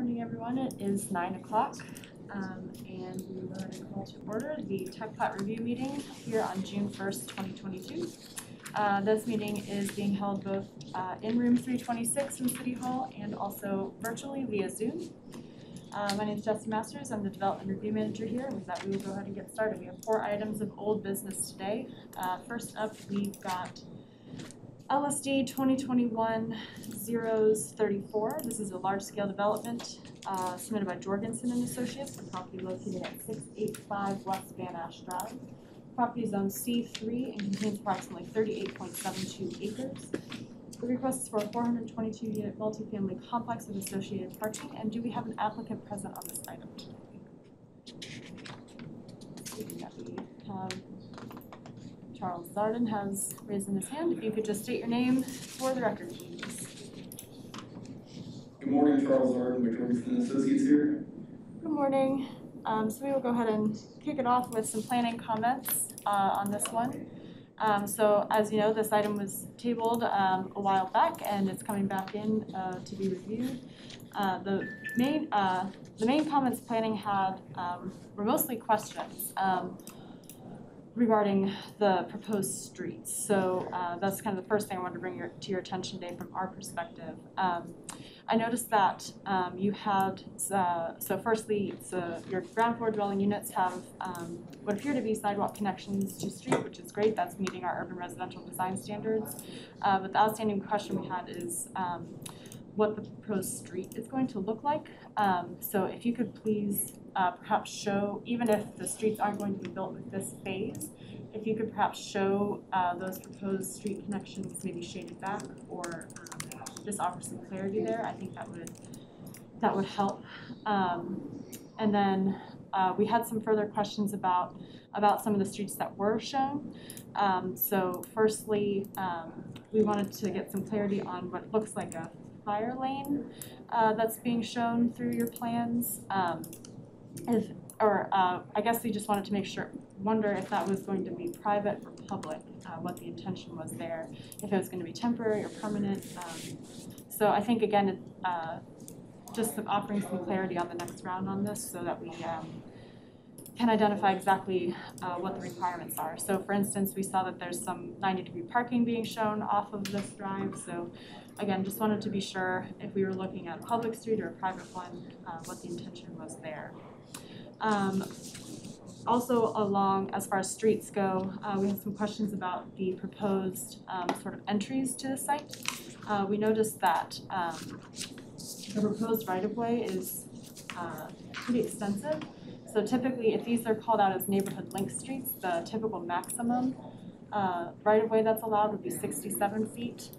Morning, everyone. It is 9 o'clock, and we will call to order the Tech Plat review meeting here on June 1st, 2022. This meeting is being held both in room 326 in City Hall and also virtually via Zoom. My name is Jesse Masters. I'm the Development Review Manager here, and with that we will go ahead and get started. We have 4 items of old business today. First up, we've got LSD 2021-034. This is a large-scale development submitted by Jorgensen and Associates for property located at 685 West Van Ash Drive. Property is zone C3 and contains approximately 38.72 acres. The request is for a 422-unit multifamily complex with associated parking. And do we have an applicant present on this item today? Charles Zarden has raised his hand. If you could just state your name for the record, please. Good morning, Charles Zarden with Jorgensen Associates here. Good morning. So we will go ahead and kick it off with some planning comments on this one. So as you know, this item was tabled a while back, and it's coming back in to be reviewed. The main comments planning had were mostly questions regarding the proposed streets. So that's kind of the first thing I wanted to bring to your attention today from our perspective. I noticed that you had, so firstly, your ground floor dwelling units have what appear to be sidewalk connections to street, which is great. That's meeting our urban residential design standards. But the outstanding question we had is what the proposed street is going to look like. So if you could please perhaps show, even if the streets aren't going to be built with this phase, if you could perhaps show those proposed street connections maybe shaded back or just offer some clarity there, I think that would help. And then we had some further questions about some of the streets that were shown. So firstly, we wanted to get some clarity on what looks like a fire lane that's being shown through your plans. I guess we just wanted to wonder if that was going to be private or public, what the intention was there, if it was going to be temporary or permanent. So I think, again, just offering some clarity on the next round on this so that we can identify exactly what the requirements are. So for instance, we saw that there's some 90-degree parking being shown off of this drive. So again, just wanted to be sure if we were looking at a public street or a private one, what the intention was there. Also as far as streets go, we had some questions about the proposed sort of entries to the site. We noticed that the proposed right-of-way is pretty extensive. So typically, if these are called out as neighborhood link streets, the typical maximum right-of-way that's allowed would be 67 feet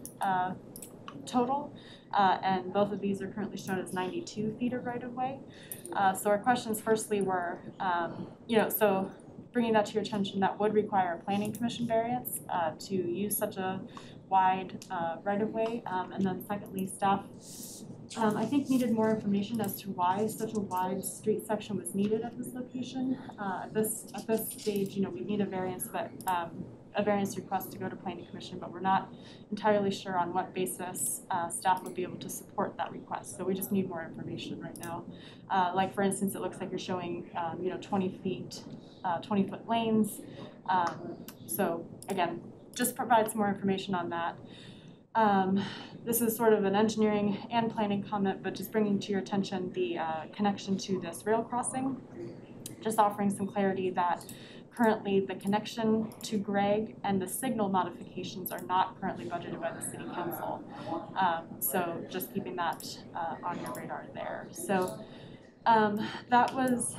total. And both of these are currently shown as 92 feet of right-of-way. So our questions firstly were, so bringing that to your attention, that would require a planning commission variance to use such a wide right-of-way. And then secondly, staff, I think, needed more information as to why such a wide street section was needed at this location. At this stage, we need a variance, but a variance request to go to planning commission, but we're not entirely sure on what basis staff would be able to support that request. So we just need more information right now. Like for instance, it looks like you're showing 20-foot lanes. So again, just provide some more information on that. This is sort of an engineering and planning comment, but just bringing to your attention the connection to this rail crossing, just offering some clarity that currently the connection to Gregg and the signal modifications are not currently budgeted by the City Council. So just keeping that on your radar there. So that was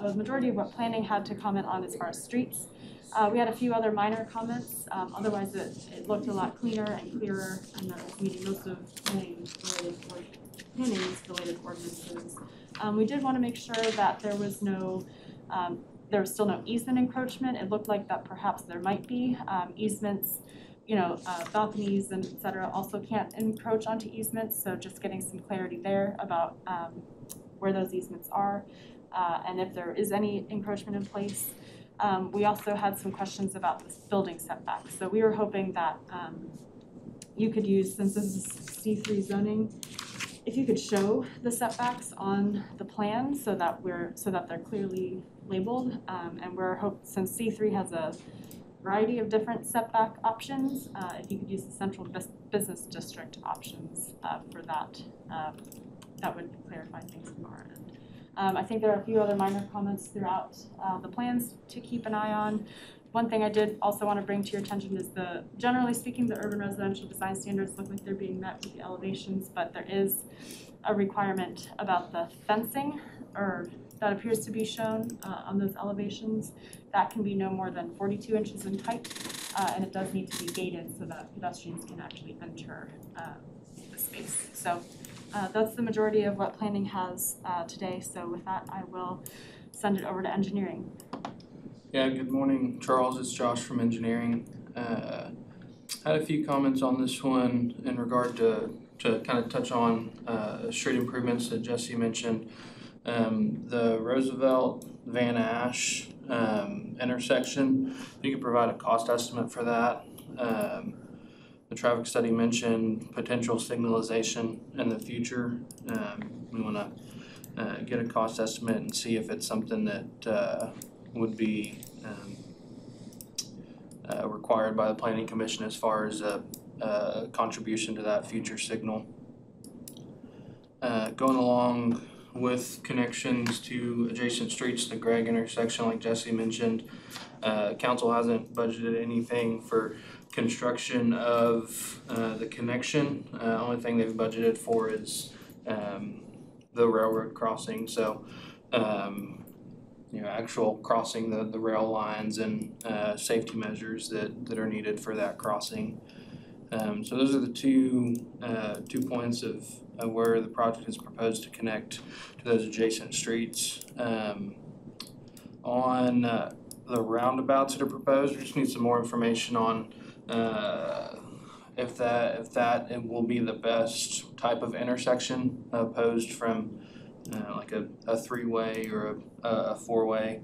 a majority of what planning had to comment on as far as streets. We had a few other minor comments. Otherwise, it looked a lot cleaner and clearer, and that was meeting most of planning-related ordinances. We did want to make sure that there was still no easement encroachment. It looked like that perhaps there might be easements. Balconies and et cetera also can't encroach onto easements. So just getting some clarity there about where those easements are and if there is any encroachment in place. We also had some questions about this building setback. So we were hoping that you could use, since this is C3 zoning, if you could show the setbacks on the plan so that they're clearly labeled, and since C3 has a variety of different setback options, if you could use the central business district options for that, that would clarify things from our end. I think there are a few other minor comments throughout the plans to keep an eye on. One thing I did also want to bring to your attention is generally speaking, the urban residential design standards look like they're being met with the elevations, but there is a requirement about the fencing that appears to be shown on those elevations. That can be no more than 42 inches in height, and it does need to be gated so that pedestrians can actually enter the space. So that's the majority of what planning has today. So with that, I will send it over to engineering. Yeah, good morning, Charles. It's Josh from engineering. Had a few comments on this one in regard to kind of touch on street improvements that Jesse mentioned. The Roosevelt Van Ash intersection, if you could provide a cost estimate for that. The traffic study mentioned potential signalization in the future. We want to get a cost estimate and see if it's something that would be required by the Planning Commission as far as a contribution to that future signal. Going along with connections to adjacent streets, the Gregg intersection, like Jesse mentioned, council hasn't budgeted anything for construction of the connection. Only thing they've budgeted for is the railroad crossing. So actual crossing the rail lines and safety measures that are needed for that crossing. So those are the two points of where the project is proposed to connect to those adjacent streets. On the roundabouts that are proposed, we just need some more information on if it will be the best type of intersection opposed from like a three-way or a four-way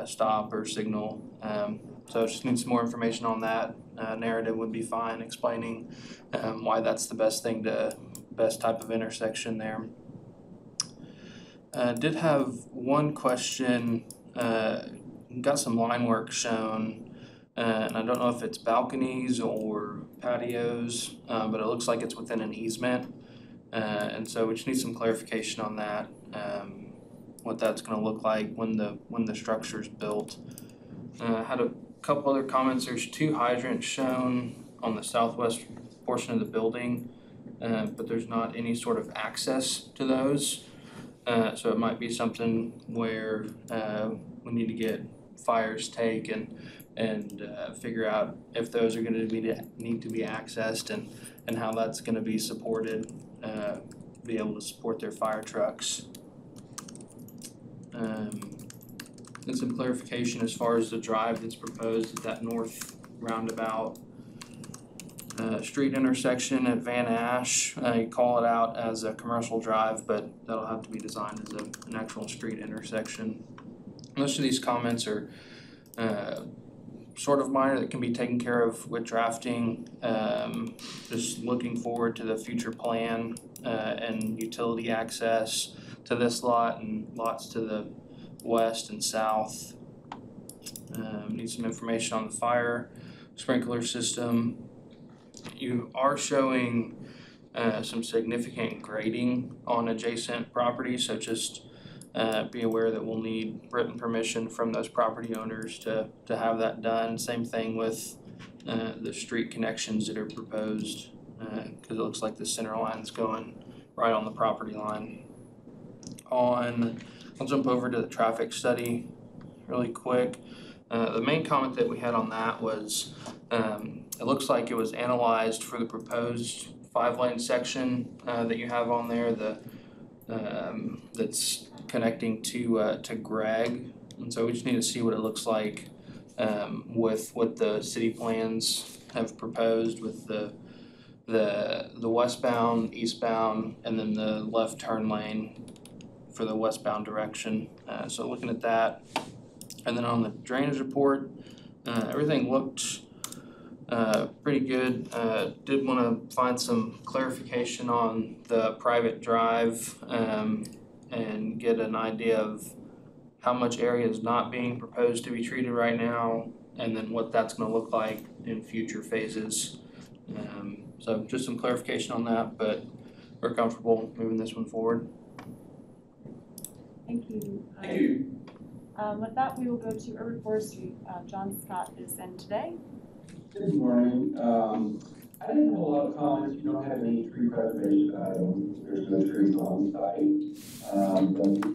stop or signal. So just need some more information on that. Narrative would be fine explaining why that's the best type of intersection there. Did have one question. Got some line work shown, and I don't know if it's balconies or patios, but it looks like it's within an easement. And so we just need some clarification on that, what that's going to look like when the structure's built. Had a couple other comments. There's 2 hydrants shown on the southwest portion of the building, but there's not any sort of access to those. So it might be something where we need to get fires taken and figure out if those are going to need to be accessed and how that's going to be supported. Be able to support their fire trucks. And some clarification as far as the drive that's proposed at that north roundabout street intersection at Van Ash. You call it out as a commercial drive, but that'll have to be designed as an actual street intersection. Most of these comments are sort of minor that can be taken care of with drafting. Just looking forward to the future plan and utility access to this lot and lots to the west and south. Need some information on the fire sprinkler system. You are showing some significant grading on adjacent properties, so just be aware that we'll need written permission from those property owners to have that done. Same thing with the street connections that are proposed, because it looks like the center line's going right on the property line. I'll jump over to the traffic study really quick. The main comment that we had on that was it looks like it was analyzed for the proposed 5-lane section that you have on there, that's connecting to Gregg, and so we just need to see what it looks like with what the city plans have proposed with the westbound, eastbound, and then the left turn lane for the westbound direction. So looking at that, and then on the drainage report, everything looked pretty good. Did want to find some clarification on the private drive and get an idea of how much area is not being proposed to be treated right now, and then what that's going to look like in future phases. So just some clarification on that, but we're comfortable moving this one forward. Thank you. Thank you. With that, we will go to Urban Forestry. John Scott is in today. Good morning. I didn't have a lot of comments. You don't have any tree preservation items. There's no trees on site. But the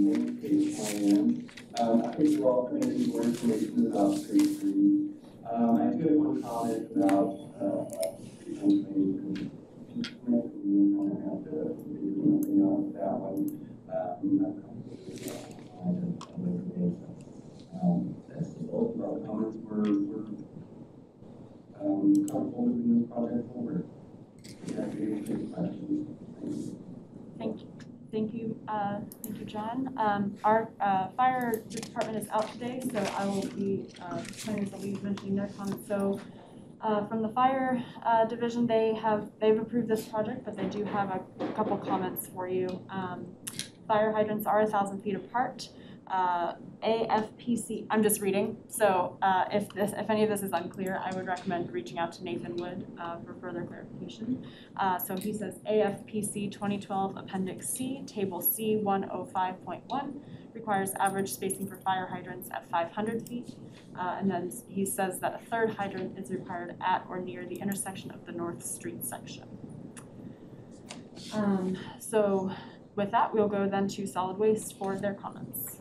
landscape plan. I think you're all going to need more information about street trees. I do have one comment about tree plantation. We're going to have to do something else with that one. That's the bulk of our comments. We're comfortable moving this project forward. Happy to take questions. Thank you. Thank you, John. Our fire department is out today, so I will be planners will be mentioning their comments. So from the fire division, they've approved this project, but they do have a couple comments for you. Fire hydrants are 1,000 feet apart. AFPC, I'm just reading, so if any of this is unclear, I would recommend reaching out to Nathan Wood for further clarification. So he says AFPC 2012 Appendix C, Table C 105.1 requires average spacing for fire hydrants at 500 feet. And then he says that a third hydrant is required at or near the intersection of the North Street section. So with that, we'll go then to solid waste for their comments.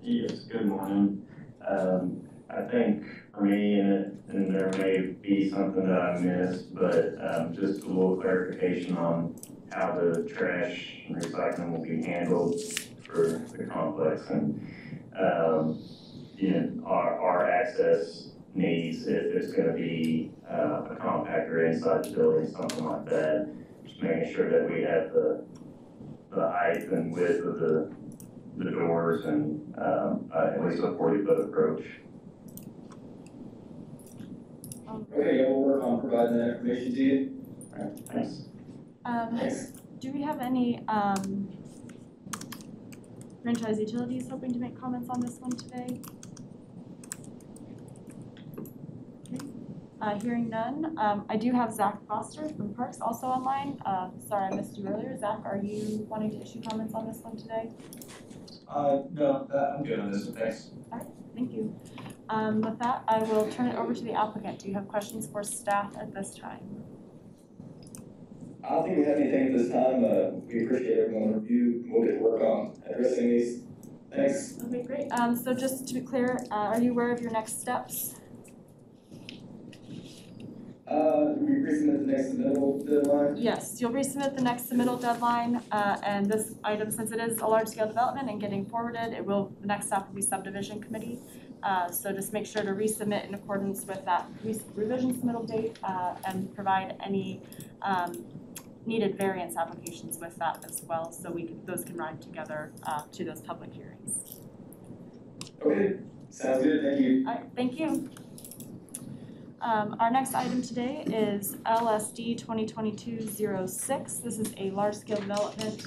Yes, good morning. I think for me, and there may be something that I missed, but just a little clarification on how the trash and recycling will be handled for the complex, and our access needs, if it's going to be a compactor inside the building, something like that, just making sure that we have the height and width of the doors and at least a 40-foot approach. Okay, yeah, we'll work on providing that information to you. All right, thanks. Thanks. Do we have any franchise utilities hoping to make comments on this one today? Okay. Hearing none, I do have Zach Foster from Parks also online. Sorry, I missed you earlier. Zach, are you wanting to issue comments on this one today? No, I'm good on this one. Thanks. All right, thank you. With that, I will turn it over to the applicant. Do you have questions for staff at this time? I don't think we have anything at this time. We appreciate everyone's review. We'll get to work on addressing these. Thanks. Okay, great. So just to be clear, are you aware of your next steps? We resubmit the next submittal deadline. Yes, you'll resubmit the next submittal deadline, and this item, since it is a large-scale development and getting forwarded, the next step will be subdivision committee. So just make sure to resubmit in accordance with that revision submittal date and provide any needed variance applications with that as well, so those can ride together to those public hearings. Okay, sounds good. Thank you. All right, thank you. Our next item today is LSD 2022-06. This is a large-scale development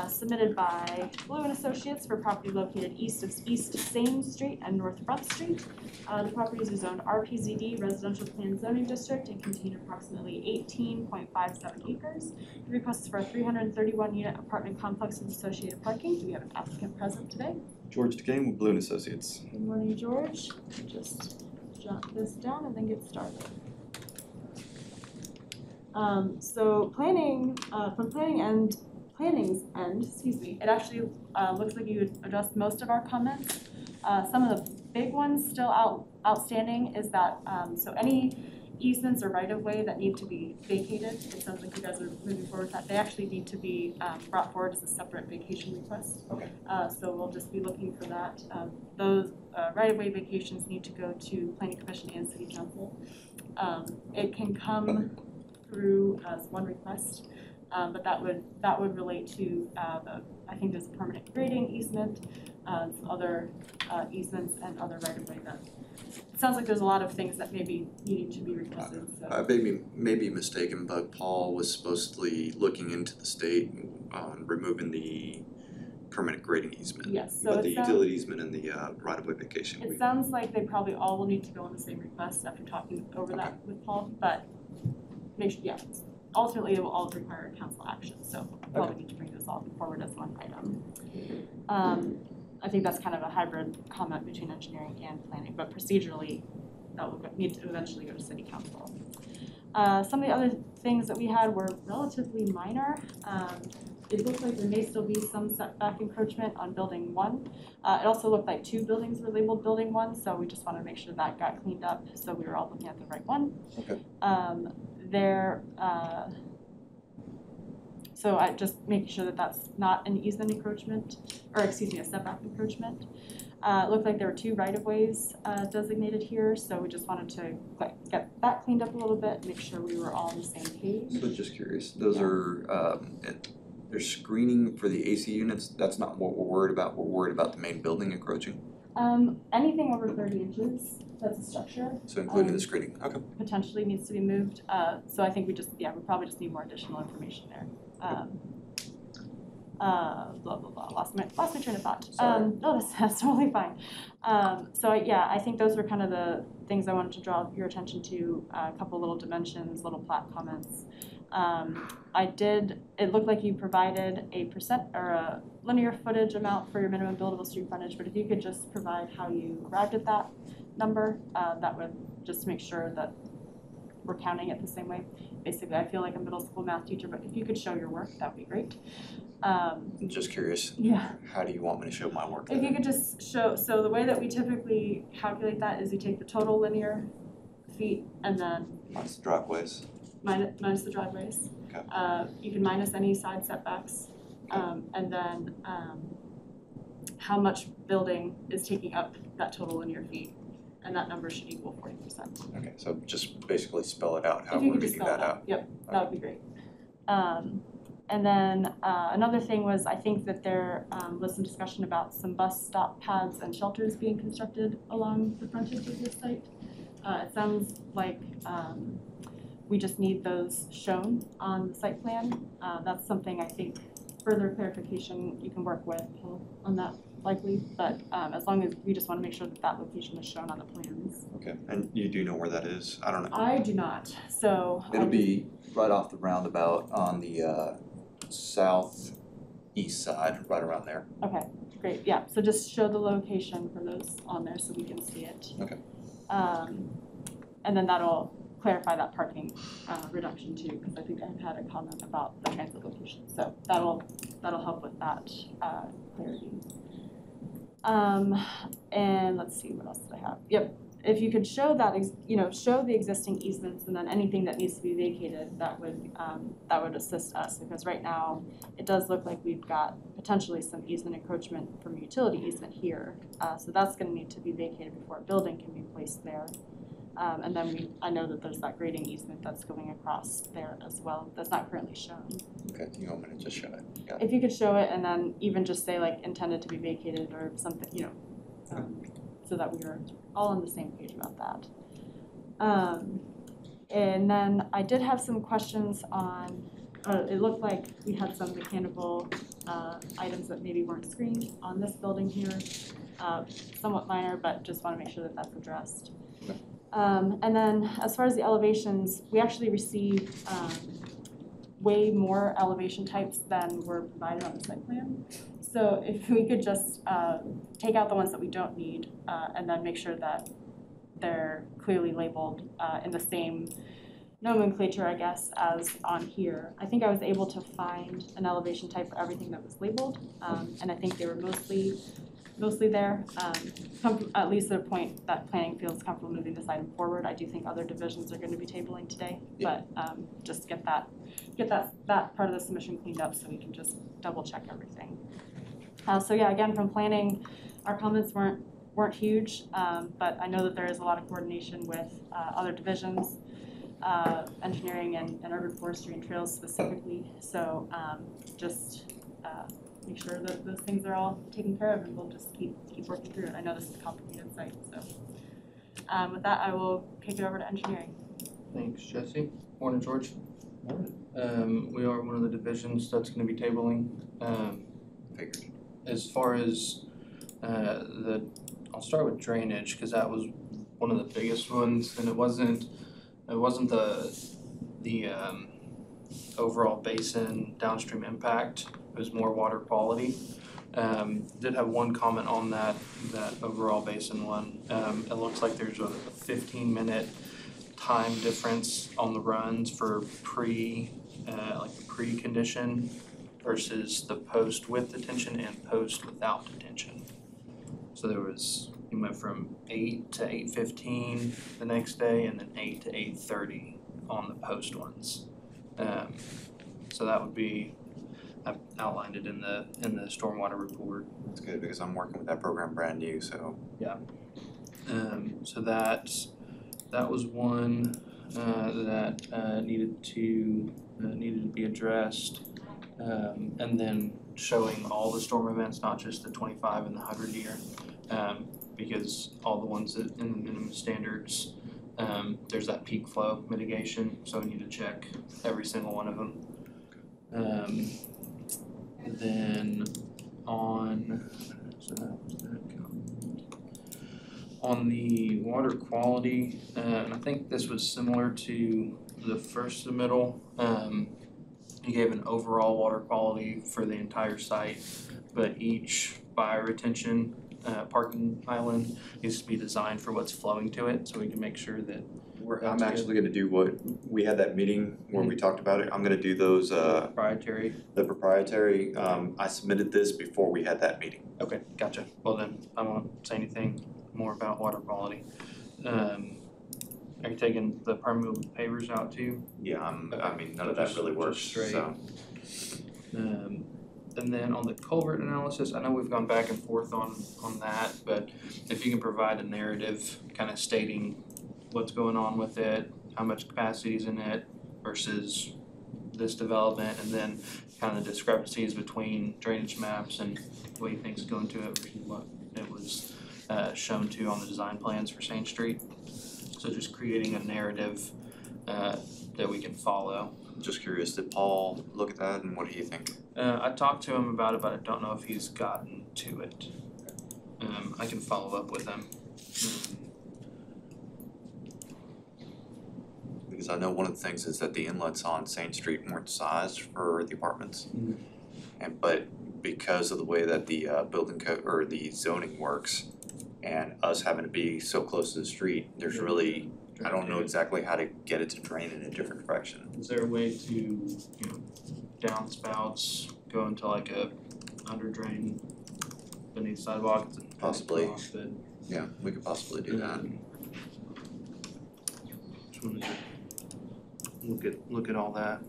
submitted by Blue & Associates for property located east of East Same Street and North Front Street. The properties are zoned RPZD, Residential Plan Zoning District, and contain approximately 18.57 acres. The request is for a 331-unit apartment complex with associated parking. Do we have an applicant present today? George DeGame with Blue & Associates. Good morning, George. Just jot this down and then get started. So from planning's end, excuse me, it actually looks like you would address most of our comments. Some of the big ones still outstanding is that so any easements or right-of-way that need to be vacated, it sounds like you guys are moving forward with that, they actually need to be brought forward as a separate vacation request. Okay. So we'll just be looking for that. Those right-of-way vacations need to go to Planning Commission and City Council. It can come through as one request. but that would relate to I think there's a permanent grading easement, some other easements and other right-of-way that, it sounds like there's a lot of things that may be needing to be requested, so. I may be mistaken, but Paul was supposedly looking into the state on removing the permanent grading easement. Yes, so But it the sounds, utility easement and the right-of-way vacation. it sounds like they probably all will need to go on the same request after talking over that with Paul, but make sure, yeah, ultimately it will all require council action, so we'll probably need to bring this all forward as one item. I think that's kind of a hybrid comment between engineering and planning, but procedurally, that will need to eventually go to city council. Some of the other things that we had were relatively minor. It looked like there may still be some setback encroachment on building 1. It also looked like 2 buildings were labeled building 1, so we just wanted to make sure that got cleaned up, so we were all looking at the right one. Okay. So I just making sure that that's not an easement encroachment, or excuse me, a setback encroachment. It looked like there were 2 right-of-ways designated here, so we just wanted to get that cleaned up a little bit, make sure we were all on the same page. So just curious, those are, there's screening for the AC units, that's not what we're worried about, we're worried about the main building encroaching? Anything over 30 inches, that's a structure. So including the screening, okay. Potentially needs to be moved, so I think we probably just need more additional information there. Blah, blah, blah, lost my train of thought. Sorry. No, that's totally fine. I think those were kind of the things I wanted to draw your attention to, a couple little dimensions, little plat comments. It looked like you provided a percent or a linear footage amount for your minimum buildable street frontage, but if you could just provide how you arrived at that number, that would just make sure that we're counting it the same way. Basically, I feel like a middle school math teacher, but if you could show your work, that would be great. I'm just curious, Yeah. how do you want me to show my work? If you could just show, so the way that we typically calculate that is you take the total linear feet and then Minus the driveways. minus the driveways. Okay. You can minus any side setbacks, and then how much building is taking up that total linear feet, and that number should equal 40%. Okay, so just basically spell it out, how If you we're could just reading spell that it out. out, yep, that would be great. And then another thing was, I think that there was some discussion about some bus stop pads and shelters being constructed along the frontage of this site. It sounds like we just need those shown on the site plan. That's something I think further clarification you can work with on that likely, but as long as we just want to make sure that that location is shown on the plans. Okay, and you do know where that is? I don't know. I do not, so. It'll be right off the roundabout on the southeast side, right around there. Okay, great, yeah, so just show the location for those on there so we can see it. Okay. And then that'll clarify that parking reduction too, because I think I've had a comment about the transit location, so that'll help with that clarity. And let's see, what else did I have? Yep, if you could show that, show the existing easements and then anything that needs to be vacated, that would assist us, because right now it does look like we've got potentially some easement encroachment from utility easement here. So that's going to need to be vacated before a building can be placed there. And then I know that there's that grading easement that's going across there as well, that's not currently shown. Okay, you want me to just show it? Got it. If you could show it and then even just say like intended to be vacated or something, so that we are all on the same page about that. And then I did have some questions on, it looked like we had some mechanical items that maybe weren't screened on this building here. Somewhat minor, but just want to make sure that that's addressed. Okay. And then as far as the elevations, we actually received way more elevation types than were provided on the site plan. So if we could just take out the ones that we don't need and then make sure that they're clearly labeled in the same nomenclature, I guess, as on here. I think I was able to find an elevation type for everything that was labeled, and I think they were mostly there, at least at a point that planning feels comfortable moving this item forward. I do think other divisions are going to be tabling today, but just get that part of the submission cleaned up so we can just double check everything. So yeah, again, from planning, our comments weren't huge, but I know that there is a lot of coordination with other divisions. engineering and urban forestry and trails specifically. So just make sure that those things are all taken care of, and we'll just keep working through it. I know this is a complicated site, so with that, I will kick it over to engineering. Thanks, Jesse. Morning, George. We are one of the divisions that's gonna be tabling. Figured. As far as I'll start with drainage, cause that was one of the biggest ones, and it wasn't the overall basin downstream impact, it was more water quality. Did have one comment on that overall basin one. It looks like there's a 15-minute time difference on the runs for pre-condition versus the post with detention and post without detention. So you went from 8 to 8:15 the next day, and then 8 to 8:30 on the post ones. So that would be, I've outlined it in the stormwater report. That's good because I'm working with that program brand new, so. So that was one that needed to be addressed. And then showing all the storm events, not just the 25 and the 100 year, because all the ones that in the minimum standards, there's that peak flow mitigation, so we need to check every single one of them. Then on the water quality, and I think this was similar to the first submittal. You gave an overall water quality for the entire site, but each bioretention parking island needs to be designed for what's flowing to it, so we can make sure that I'm actually gonna do what, we had that meeting where we talked about it, I'm gonna do those, proprietary. the proprietary, I submitted this before we had that meeting. Okay, gotcha. Well then, I won't say anything more about water quality. Are you taking the permeable pavers out too? Yeah, I mean, none So of that just- really works, just straight. so. And then on the culvert analysis, I know we've gone back and forth on that, but if you can provide a narrative kind of stating what's going on with it, how much capacity is in it versus this development, and then kind of discrepancies between drainage maps and the way things go into it versus what it was shown to on the design plans for Saint Street. So just creating a narrative that we can follow. Just curious, did Paul look at that and what do you think? I talked to him about it, but I don't know if he's gotten to it. I can follow up with him. Because I know one of the things is that the inlets on Saint Street weren't sized for the apartments. But because of the way that the building code or the zoning works and us having to be so close to the street, there's really, I don't know exactly how to get it to drain in a different direction. Is there a way to, downspouts go into like a under drain beneath sidewalks? And Possibly. cross it? Yeah, we could possibly do that. Just wanted to look at all that.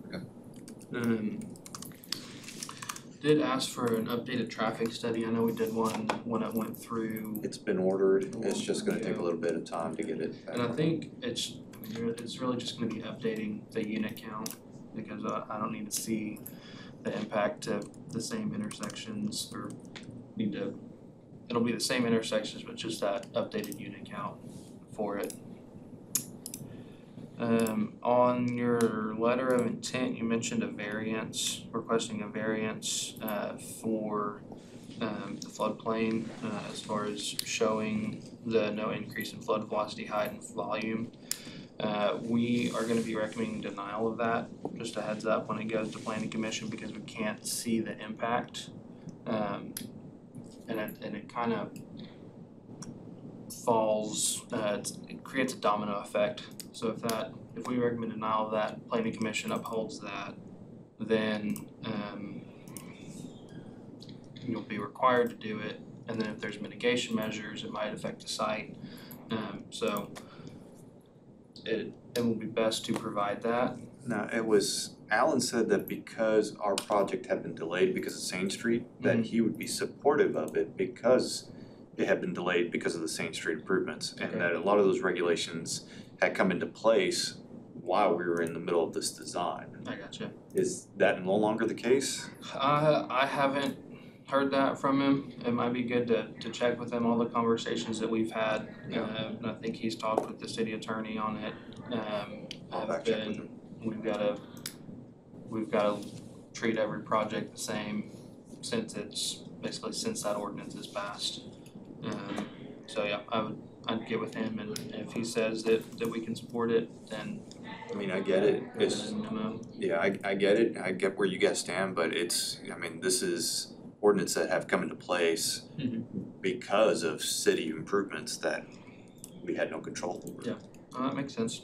Okay. Did ask for an updated traffic study. I know we did one when it went through. It's been ordered, it's just gonna take a little bit of time to get it back. And I think it's really just gonna be updating the unit count, because I don't need to see the impact to the same intersections, or it'll be the same intersections, but just that updated unit count for it. On your letter of intent, you mentioned requesting a variance for the floodplain as far as showing the no increase in flood velocity, height, and volume. We are gonna be recommending denial of that, just a heads up when it goes to planning commission, because we can't see the impact. And it kind of falls, it creates a domino effect. So if we recommend denial of that, planning commission upholds that, then you'll be required to do it. And then if there's mitigation measures, it might affect the site. So it will be best to provide that. No, Alan said that because our project had been delayed because of Saint Street, that he would be supportive of it because it had been delayed because of the Saint Street improvements. And Okay. that a lot of those regulations had come into place while we were in the middle of this design. I gotcha. Is that no longer the case? I haven't heard that from him. It might be good to check with him all the conversations that we've had. Yeah. And I think he's talked with the city attorney on it. I'll back check with him. We've gotta treat every project the same since that ordinance is passed. So yeah, I'd get with him, and if he says that we can support it, then I mean, I get it. It's, memo. yeah, I get it. I get where you guys stand, but this is ordinance that have come into place because of city improvements that we had no control over. Yeah. That makes sense.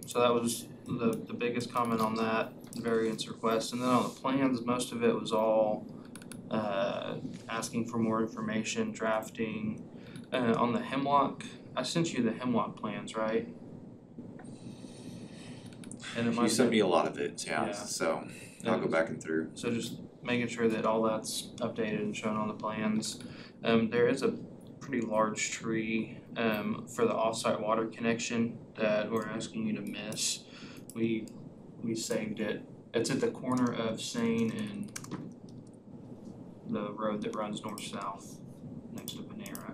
So that was the biggest comment on that variance request, and then on the plans, most of it was all asking for more information, drafting. On the Hemlock, I sent you the Hemlock plans, right? And it You might sent be, me a lot of it, yeah. Yeah. So I'll go back and through. so just making sure that all that's updated and shown on the plans. There is a pretty large tree for the off-site water connection that we're asking you to miss. We saved it. It's at the corner of Sane and the road that runs north-south next to Panera.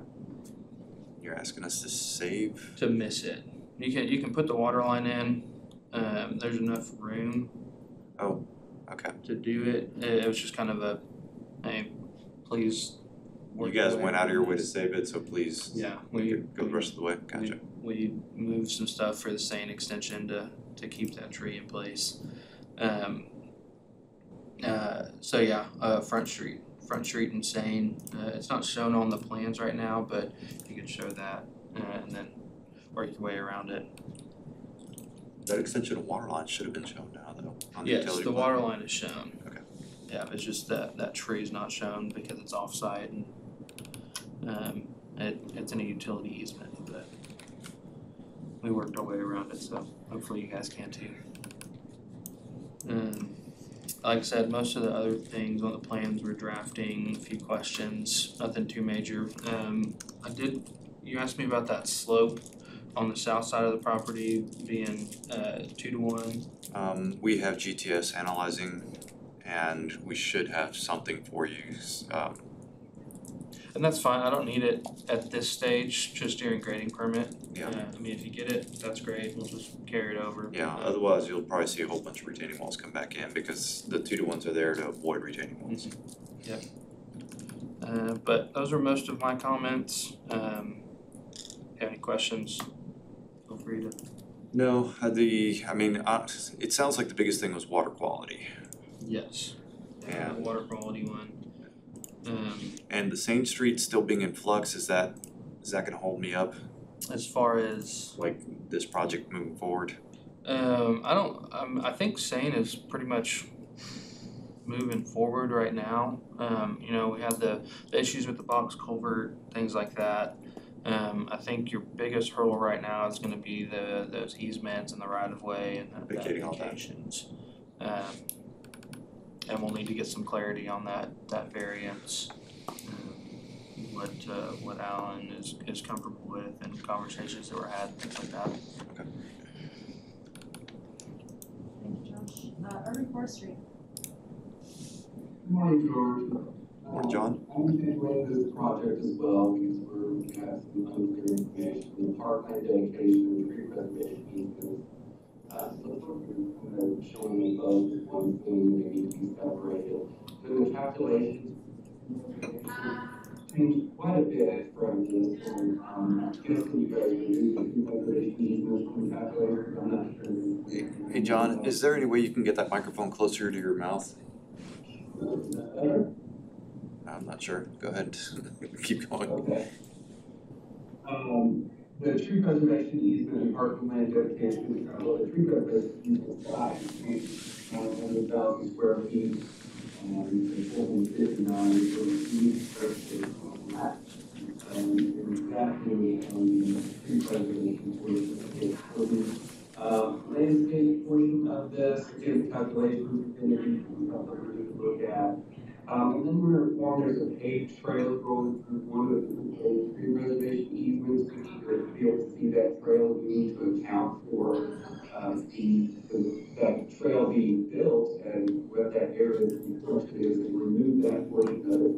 You're asking us to save? To miss it. You can put the water line in. There's enough room Oh, okay. to do it. It was just kind of a, hey, please. You guys went out of your way to save it, so please Yeah, go the rest of the way. Gotcha. We moved some stuff for the Sane extension to keep that tree in place. So yeah, Front Street and Sane. It's not shown on the plans right now, but you could show that and then work your way around it. That extension of water line should have been shown now, though. On Yes, utility the plan. water line is shown. Okay. Yeah, it's just that tree is not shown because it's off-site and it's in a utility easement, but we worked our way around it, so hopefully you guys can too. Like I said, most of the other things on the plans were drafting, a few questions, nothing too major. You asked me about that slope on the south side of the property being 2-to-1. We have GTS analyzing, and we should have something for you. And that's fine, I don't need it at this stage, just during grading permit. Yeah. I mean, if you get it, that's great, we'll just carry it over. Yeah, otherwise you'll probably see a whole bunch of retaining walls come back in because the 2-to-1s are there to avoid retaining walls. Yep. But those are most of my comments. Have any questions? Feel free to. No, it sounds like the biggest thing was water quality. Yes. Yeah. The water quality one. And the Sane Street still being in flux, is that gonna hold me up, As far as like this project moving forward? I think Sane is pretty much moving forward right now. We had the issues with the box culvert, things like that. I think your biggest hurdle right now is gonna be those easements and the right of way and the Vacating all that. vacations. And we'll need to get some clarity on that variance. What Alan is comfortable with and conversations that were had, things like that. Thank you, Josh. Urban Forestry. Good morning, George. Morning, John. I'm continuing this project as well because we have some unclear information. The parkland dedication, tree preservation easements. So we're kind of showing the both as one thing, they need to be separated. So the calculations changed quite a bit from this one. I'm guessing you guys are using the tree preservation easements from calculators. I'm not sure. Hey John, is there any way you can get that microphone closer to your mouth? Is that better? I'm not sure. Go ahead. Keep going. Okay. The tree preservation easement and parking land dedication, the tree preservation easement size, 100,000 square feet, and 459 square feet on that. And that is on the tree preservation portion. Landscape portion of this, again, calculations, we can look at. And then we're informed there's a paved trail going through one of the tree reservation easements. To be able to see that trail, we need to account for that trail being built and what that area of construction is, and remove that portion of it.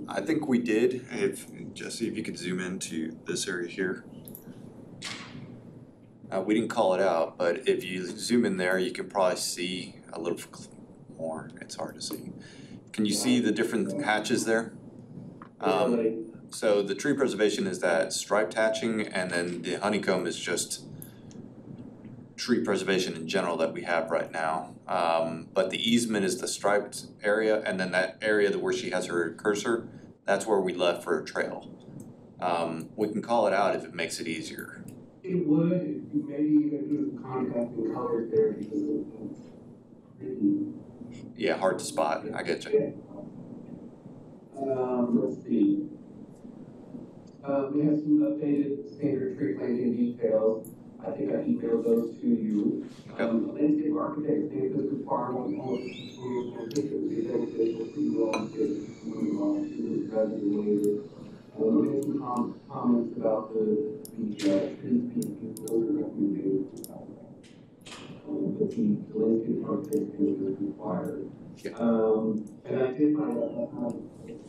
I think we did. If Jesse, if you could zoom into this area here. We didn't call it out, but if you zoom in there, you can probably see a little more. It's hard to see. Can you see the different hatches there? So the tree preservation is that striped hatching, and then the honeycomb is just tree preservation in general that we have right now. But the easement is the striped area, and then that area where she has her cursor, that's where we left for a trail. We can call it out if it makes it easier. It would, maybe even do some contrasting colors there because Yeah, hard to spot. I get you. Let's see. We have some updated standard tree planting details. I think I emailed those to you. Landscape architect think this requirement will I think it would be beneficial for you all to move on to this rather than later. We made some comments about the trees being older recommendations. But the landscape architect think is required. And I did find out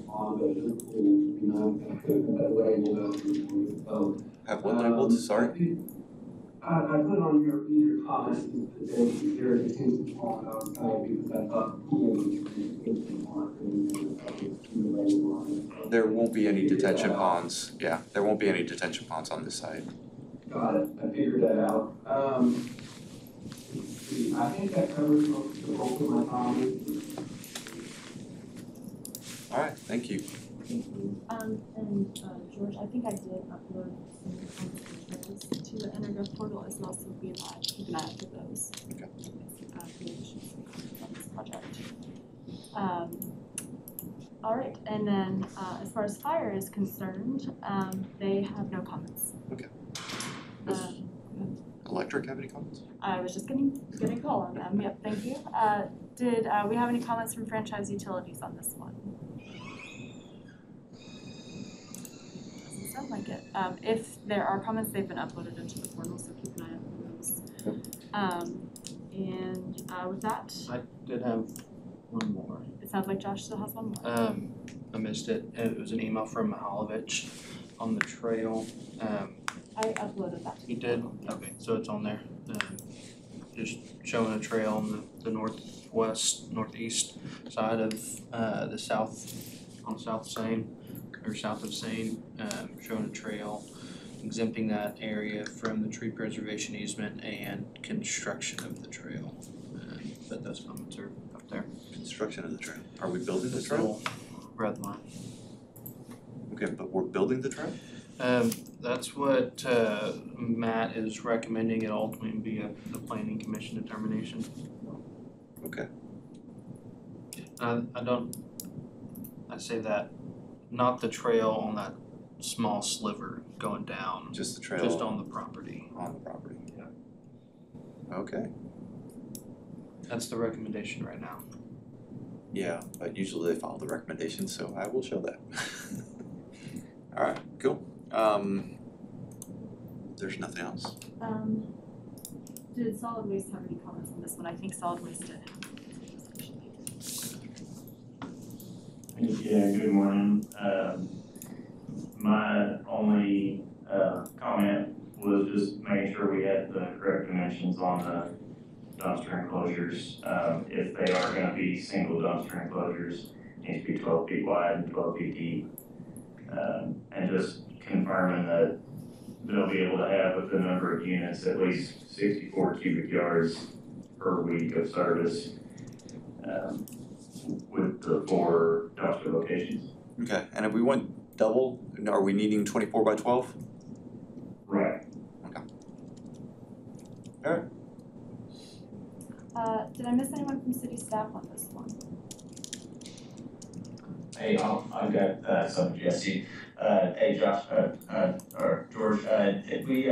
on the pool, that label. Have what labeled? Sorry. I put on your comments that there is a tendency to talk outside because I thought the pool was There won't be any detention ponds. Yeah, there won't be any detention ponds on this side. Got it. I figured that out. I think that covers most of the bulk of my comments. All right, thank you. George, I think I did upload some comments to the Intergov portal as well, so keep an eye out for those. Okay. On this project. All right, and then as far as fire is concerned, they have no comments. Okay. Electric have any comments? I was just getting a call on them. Yep, thank you. Did we have any comments from franchise utilities on this one? Doesn't sound like it. If there are comments, they've been uploaded into the portal, so keep an eye out for those. And with that, I did have one more. it sounds like Josh still has one more. I missed it. It was an email from Mihalovich on the trail. I uploaded that. He did? Okay, so it's on there. Just showing a trail on the northeast side of the south of Seine, showing a trail, exempting that area from the tree preservation easement and construction of the trail. But those comments are up there. Construction of the trail. Are we building the This trail? little red line. Okay, but we're building the trail? That's what Matt is recommending. It ultimately be the planning commission determination. Okay. I say that, not the trail on that small sliver going down, Just the trail? just on the property. On the property. Yeah. Okay. That's the recommendation right now. Yeah, but usually they follow the recommendations, so I will show that. All right, cool. There's nothing else. Did solid waste have any comments on this one? I think solid waste did. Yeah, good morning. My only comment was just making sure we had the correct dimensions on the dumpster enclosures. If they are gonna be single dumpster enclosures, it needs to be 12 feet wide and 12 feet deep. And just confirming that they'll be able to have with the number of units at least 64 cubic yards per week of service with the 4 dumpster locations. Okay, and if we went double, are we needing 24 by 12? Right. Okay. All right. Did I miss anyone from city staff on this one? Hey, I've got some, Jesse. Hey, Josh, or George, did we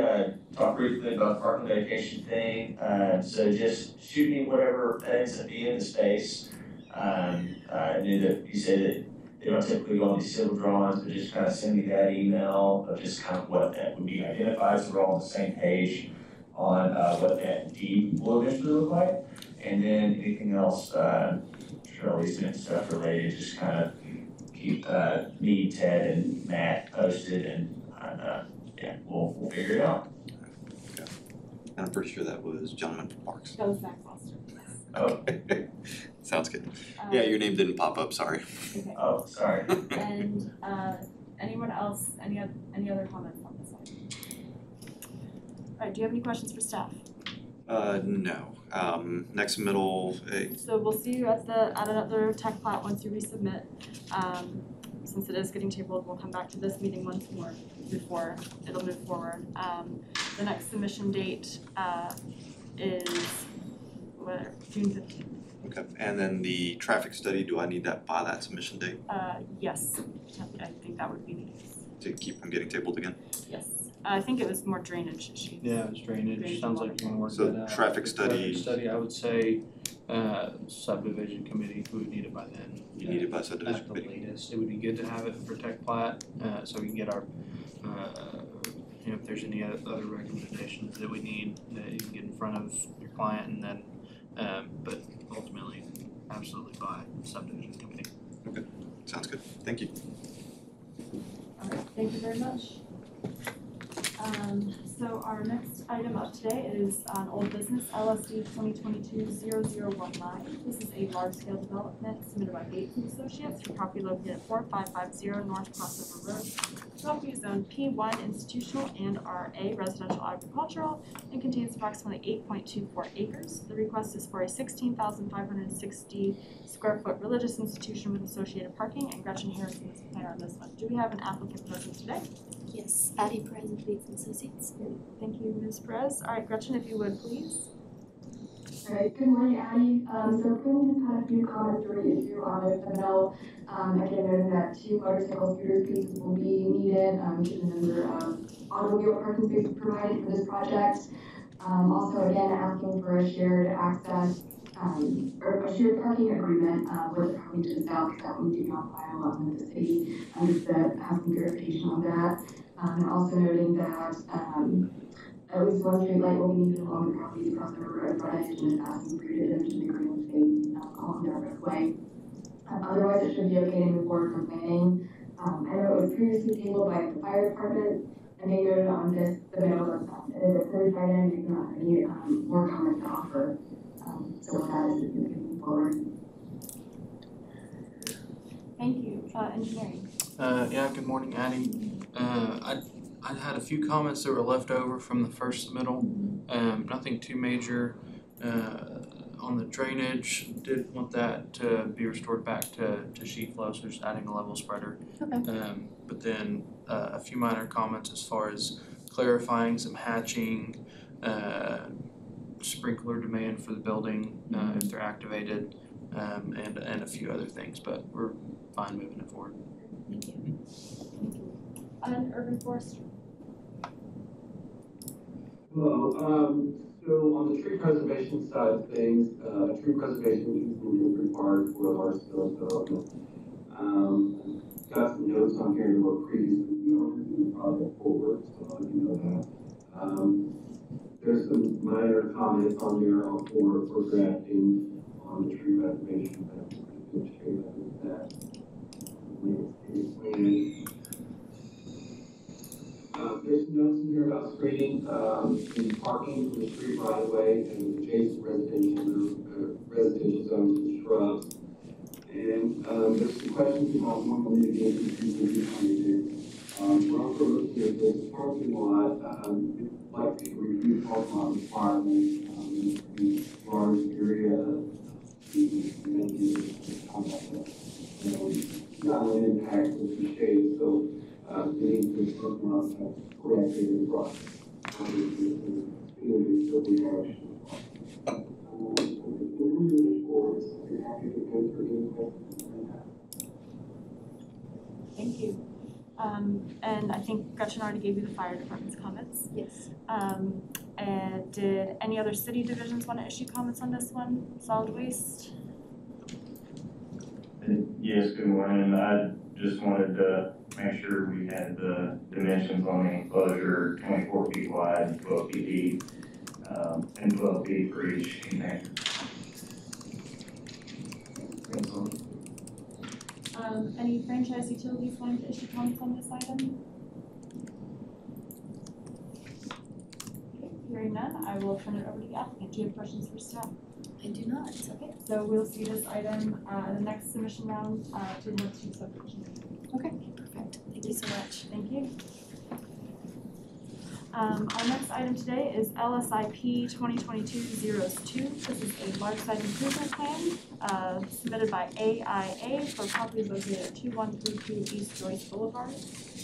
talk briefly about the parking dedication thing? So just shoot me whatever ends up being the space. I knew that you said that they don't typically go on these civil drawings, but just kind of send me that email of just kind of what that would be identified, so we're all on the same page on what that deed will eventually look like. And then anything else, Shirley sent stuff related, just kind of keep me, Ted, and Matt posted, and yeah, we'll figure it out. Okay. And I'm pretty sure that was gentleman from Parks. That was Max Foster. Oh, Sounds good. Yeah, your name didn't pop up, sorry. Okay. oh, sorry. And anyone else, any other comments on this item? All right, do you have any questions for staff? No. Next middle, So we'll see you at another tech plat once you resubmit. Since it is getting tabled, we'll come back to this meeting once more before it'll move forward. The next submission date is June 15th. okay. And then the traffic study, do I need that by that submission date Yes, I think that would be needed. to keep from getting tabled again? Yes, I think it was more drainage issues. Yeah, it's drainage, sounds like you wanna work So that out. traffic study- Traffic study, I would say, subdivision committee, we would need it by then. You need it by subdivision At the committee? latest, it would be good to have it for tech plat, so we can get our, if there's any other recommendations that we need, that you can get in front of your client and then, but ultimately, absolutely by subdivision committee. Okay, sounds good. Thank you. All right, thank you very much. So our next item up today is on old business LSD 2022-0019. This is a large-scale development submitted by Bates and Associates for property located at 4550 North Crossover Road. Property is zoned P1 institutional and RA residential agricultural and contains approximately 8.24 acres. The request is for a 16,560 square foot religious institution with associated parking, and Gretchen Harrison is the planner on this one. Do we have an applicant present today? Yes, Addie Perez with Bates and Associates. Thank you, Ms. Perez. All right, Gretchen, if you would, please. All right, good morning, Addie. So Quinn just had a few comments to reissue on this bill. Again, noting that 2 motorcycle scooter spaces will be needed, given the number of automobile parking spaces provided for this project. Also, again, asking for a shared access, or a shared parking agreement with the property to the south, that we do not file with the city, just to have some verification on that. And also noting that at least one street light will be needed along the property's crossover road frontage, and is asking for you to enter the green space along the roadway. Otherwise, it should be okay to move forward from planning. I know it was previously tabled by the fire department, and they noted on this, the middle of it is a certified end, you do not have any more comments to offer. So with that, is you can move forward. Thank you. Engineering. Yeah, good morning, Addie. I had a few comments that were left over from the first submittal, nothing too major. On the drainage, did want that to be restored back to sheet flow, so just adding a level spreader. Okay. But then a few minor comments as far as clarifying some hatching, sprinkler demand for the building if they're activated, and a few other things, but we're fine moving it forward. Thank you. Thank you. And urban forestry. Hello, so on the tree preservation side of things, tree preservation easement is required for a large scale development. Got some notes on here to what previously we already did the project forward, so I'll let you know that. There's some minor comments on there for drafting on the tree preservation, but I'm pretty good shape with that. There's some notes in here about screening the parking from the street right away and adjacent residential zones and shrubs. And there's some questions about normal mitigation treatment behind it. We're also looking at this parking lot, like to review parking lot requirements, the large area of the not an impact with the shade, so getting to parking lot correctly in the process. Thank you. And I think Gretchen already gave you the fire department's comments. Yes. And did any other city divisions want to issue comments on this one? Solid waste? Yes, good morning. I just wanted to make sure we had the dimensions on the enclosure, 24 feet wide, 12 feet deep, and 12 feet for each container. Any franchise utilities wanting to issue comments on this item? Okay, hearing none, I will turn it over to the applicant. Do you have questions for staff? I do not. Okay, so we'll see this item in the next submission round to the next two subdivisions. Okay, perfect. Thank you so much. Thank you. Our next item today is LSIP 2022-02. This is a large site improvement plan submitted by AIA for property located at 2132 East Joyce Boulevard.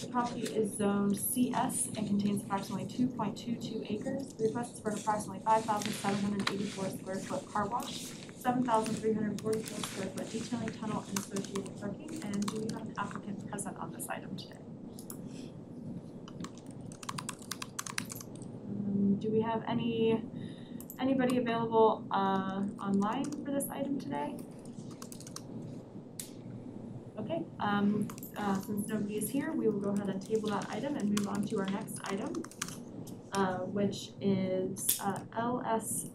The property is zoned CS and contains approximately 2.22 acres. The request is for an approximately 5,784 square foot car wash, 7,344 square foot detailing tunnel and associated parking. And do we have an applicant present on this item today? Do we have anybody available online for this item today? Okay, since nobody is here, we will go ahead and table that item and move on to our next item, which is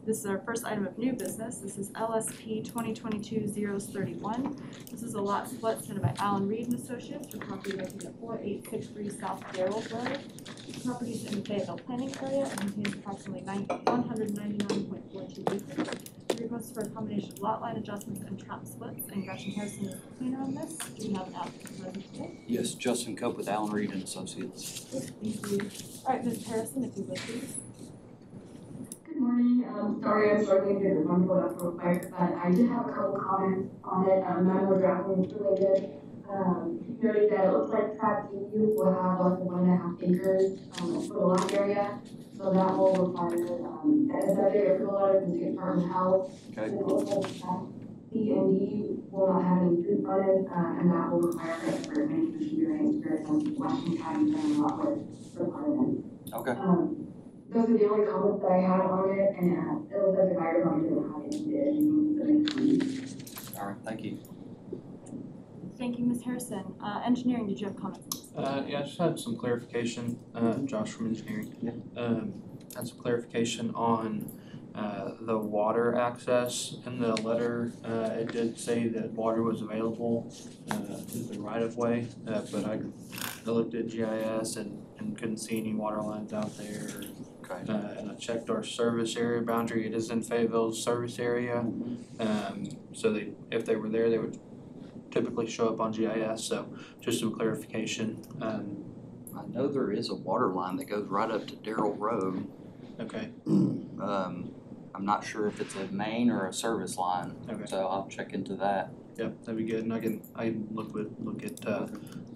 this is our first item of new business. This is LSP 2022-031. This is a lot split submitted by Alan Reed and Associates for property located at 4863 South Darrell Road. The property is in the Fayetteville planning area and contains approximately 199.42 acres. The request is for a combination of lot line adjustments and trap splits, and Gretchen Harrison is the planner on this. Do we have an applicant present today? Yes, Justin Cope with Alan Reed and Associates. Thank you. All right, Ms. Harrison, if you would please. Good morning. Sorry I'm struggling to get the phone pulled up real quick, but I did have a couple comments on it. None were directly related. Noting that it looks like tract EU will have less than 1.5 acres for the lot area. So that will require a subject approval letter from the State Department of Health. Okay. And also C and D will not have any street frontage, and that will require a separate planning commission hearing for some Washington County and lot with requirements. Okay. Those are the only comments that I had on it, and it looks like the fire department doesn't have any issues that they can. All right, thank you. Thank you, Ms. Harrison. Engineering, did you have comments? Yeah, I just had some clarification, Josh from engineering. Yeah. Had some clarification on the water access. In the letter, it did say that water was available to the right of way, but I looked at GIS and couldn't see any water lines out there. Okay. And I checked our service area boundary. It is in Fayetteville's service area. So if they were there, they would typically show up on GIS, so just some clarification. I know there is a water line that goes right up to Darrell Road. Okay. I'm not sure if it's a main or a service line, Okay. so I'll check into that. Yep, that'd be good, and I can get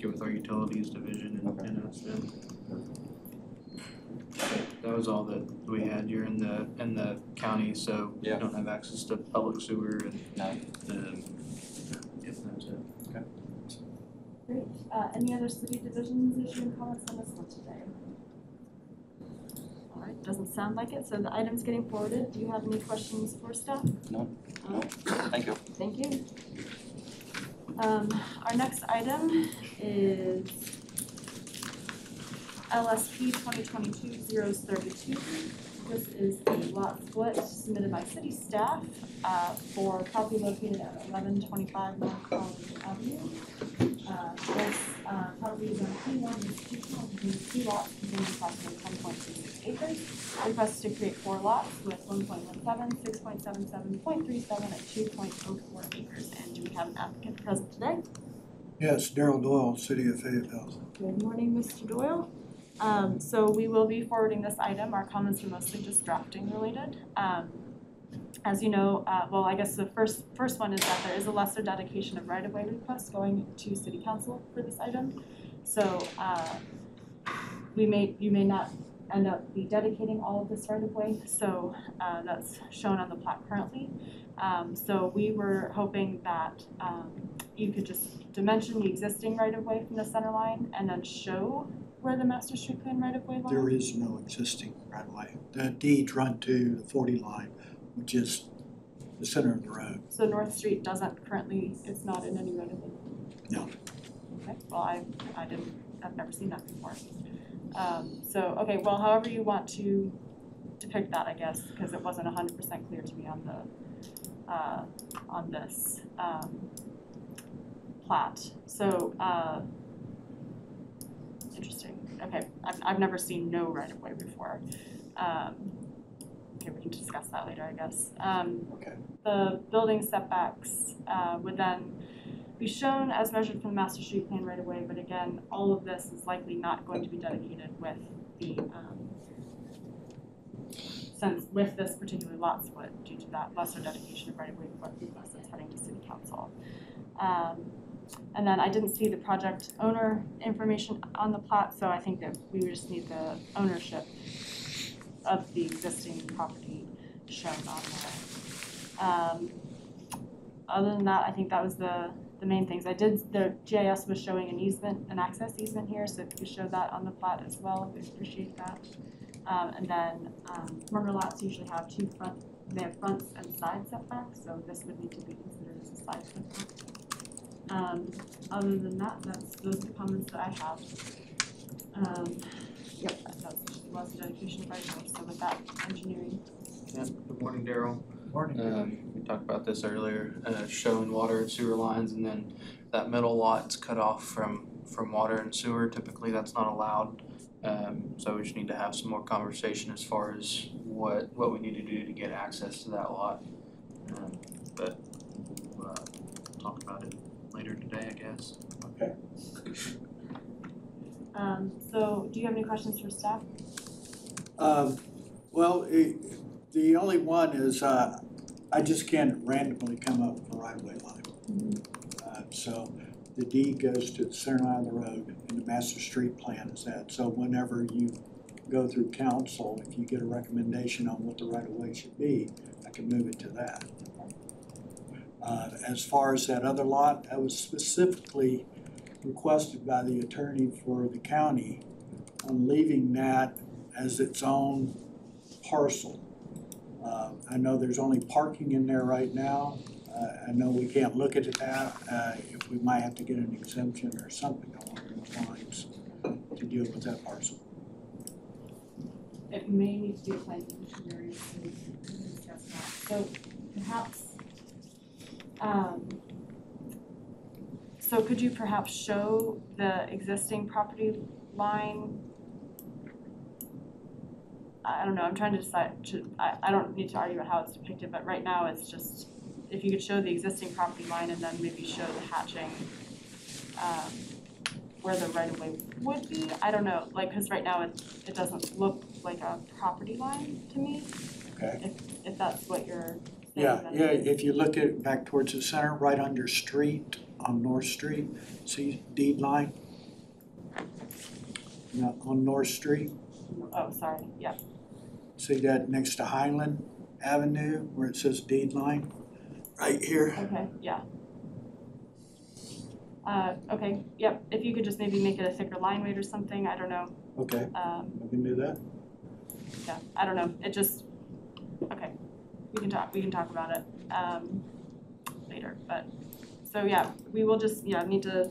with our utilities division and ask them. That was all that we had. You're in the county, so you Yeah. don't have access to public sewer and No. Yep, that's it. Great. Any other city divisions issuing comments on this one today? All right, doesn't sound like it, so the item's getting forwarded. Do you have any questions for staff? No. Thank you. Thank you. Our next item is LSP 2022-032. This is a lot split submitted by city staff for property located at 1125 North College Avenue. This property is on P1 institutional, contains 2 lots containing approximately 10.26 acres. Request to create 4 lots with 1.17, 6.77, 0.37, and 2.04 acres. And do we have an applicant present today? Yes, Daryl Doyle, City of Fayetteville. Good morning, Mr. Doyle. So we will be forwarding this item. Our comments are mostly just drafting related. As you know, well, I guess the first one is that there is a lesser dedication of right-of-way request going to City Council for this item. So you may not end up be dedicating all of this right-of-way. So that's shown on the plat currently. So we were hoping that you could just dimension the existing right-of-way from the center line and then show where the master street plan right-of-way line? There is no existing right-of-way. The deeds run to the 40 line, which is the center of the road. So North Street doesn't currently, it's not in any right of way? No. Okay, well, I've never seen that before. Okay, well, however you want to depict that, I guess, because it wasn't 100% clear to me on this plat. So, interesting. Okay, I've never seen no right of way before. Okay, we can discuss that later, I guess. Okay. The building setbacks would then be shown as measured from the master street plan right away, but again, all of this is likely not going to be dedicated with the since with this particular lot split due to that lesser dedication of right of way request that's heading to city council. And then I didn't see the project owner information on the plat, so I think that we would just need the ownership of the existing property shown on there. Other than that, I think that was the main things. The GIS was showing an easement, an access easement here, so if you could show that on the plat as well, we'd appreciate that. And then murder lots usually have they have fronts and side setbacks, so this would need to be considered as a side setback. Other than that, those are the comments that I have. Yep, that was the dedication of right of way. So with that, engineering. Yeah, good morning, Daryl. Morning. We talked about this earlier, showing water and sewer lines, and then that middle lot's cut off from water and sewer. Typically, that's not allowed. So we just need to have some more conversation as far as what we need to do to get access to that lot. But we'll talk about it later today, I guess. Okay. So do you have any questions for staff? Well, the only one is I just can't randomly come up with a right-of-way line. So the deed goes to the center line of the road, and the master street plan is that. So whenever you go through council, if you get a recommendation on what the right-of-way should be, I can move it to that. As far as that other lot, that was specifically requested by the attorney for the county on leaving that as its own parcel. I know there's only parking in there right now. I know we can't look at that. If we might have to get an exemption or something along those lines to deal with that parcel. It may need to be a planning commission area to discuss that. So perhaps, so could you perhaps show the existing property line? I don't know, I'm trying to decide, I don't need to argue about how it's depicted, but right now it's just, if you could show the existing property line and then maybe show the hatching where the right-of-way would be, I don't know, like, because right now it doesn't look like a property line to me. Okay. If that's what you're saying. Yeah, if you look at back towards the center, right under street, on North Street, see deed line? No, on North Street, Oh, sorry, yeah. see that next to Highland Avenue where it says deed line? Right here. Okay, yeah. Okay, yep, if you could just maybe make it a thicker line weight or something, I don't know. Okay, we can do that. Yeah, I don't know, it just, okay, we can talk about it later, but, so yeah, we will just, need to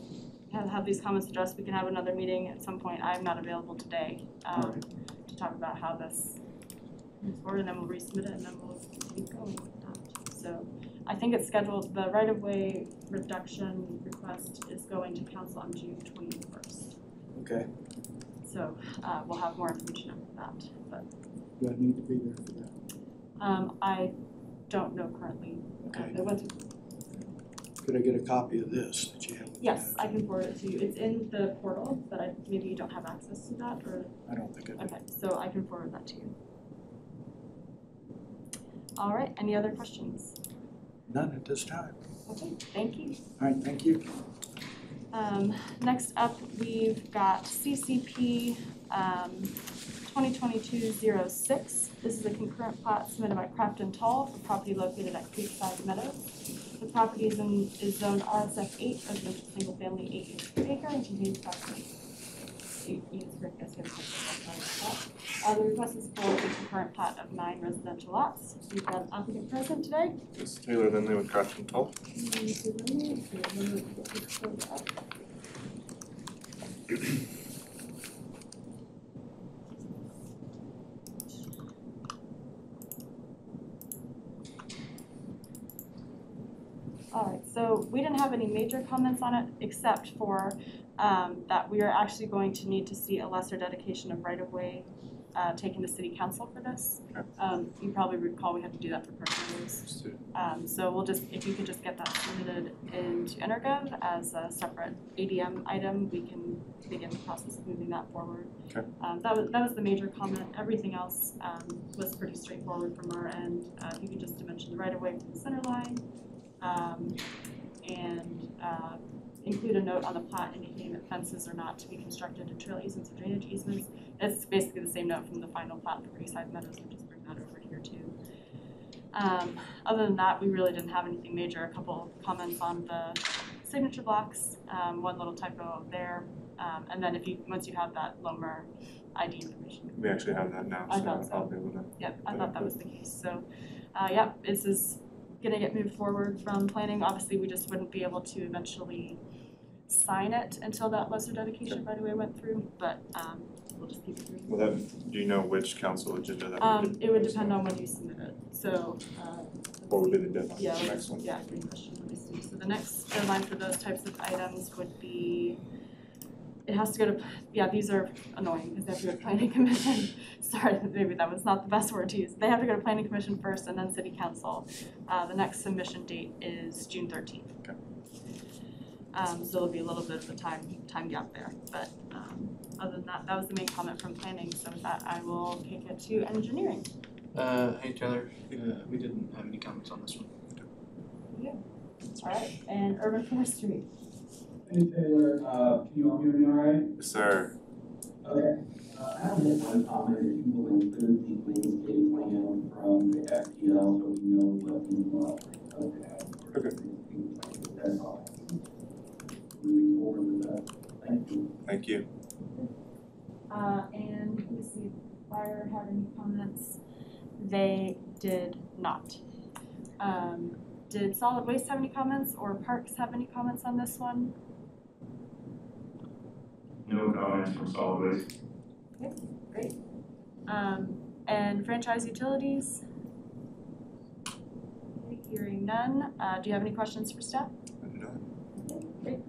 have these comments addressed. We can have another meeting at some point. I'm not available today to talk about how this moves forward, and then we'll resubmit it, and then we'll keep going with that. So I think it's scheduled, the right-of-way reduction request is going to council on June 21st. Okay. So we'll have more information after that, but. Do I need to be there for that? I don't know currently. Okay. It went through. Could I get a copy of this that you have? Yes, I can forward it to you. It's in the portal, but maybe you don't have access to that, or? I don't think I do. Okay, so I can forward that to you. All right, any other questions? None at this time. Okay, thank you. All right, thank you. Next up, we've got CCP 2022-06. This is a concurrent plat submitted by Craft and Tall for property located at Creekside Meadows. The property is zoned RSF 8, residential single family 8 acre and contains approximately The request is for the concurrent plat of 9 residential lots. We've got an applicant present today. This is Taylor Lindley with Craftsman Toll. All right, so we didn't have any major comments on it except for that we are actually going to need to see a lesser dedication of right-of-way taken to city council for this. Okay. You probably recall we had to do that for personal use. So we'll just, if you could just get that submitted into Energov as a separate ADM item, we can begin the process of moving that forward. Okay. That was the major comment. Everything else was pretty straightforward from our end. If you could just dimension the right-of-way from the center line, and include a note on the plat indicating that fences are not to be constructed in trail easements or drainage easements. It's basically the same note from the final plat for Creekside Meadows, we'll just bring that over here too. Other than that, we really didn't have anything major. A couple comments on the signature blocks, one little typo there, and then once you have that Lomer ID information. We actually have that now, I so thought so. I'll be able to. Yep, I thought that was the case. So, yeah, this is gonna get moved forward from planning. Obviously, we just wouldn't be able to eventually sign it until that lesser dedication right away went through, but we'll just keep it moving. Well, do you know which council agenda that would be? It would depend on when you submit it. So, What would be the deadline yeah, for the next one? yeah, good question. Let me see. So the next deadline for those types of items would be, it has to go to, yeah, these are annoying because they have to go to planning commission. Sorry, maybe that was not the best word to use. They have to go to planning commission first and then city council. The next submission date is June 13th. Okay. So there'll be a little bit of a time gap there, but other than that, that was the main comment from planning. So with that, I will kick it to engineering. Hey Taylor, we didn't have any comments on this one. Yeah. All right, and urban forestry. Hey Taylor, can you all hear me all right? Yes, sir. Okay. I have one comment, if you will include the landscape plan from the FPL so we know what the lot is have. Okay. That's all. Moving forward with that. Thank you. Thank you. And let me see if fire had any comments. They did not. Did solid waste have any comments or parks have any comments on this one? No comments from solid waste. Okay, great. And franchise utilities? Okay, hearing none. Do you have any questions for staff? No. Okay, great.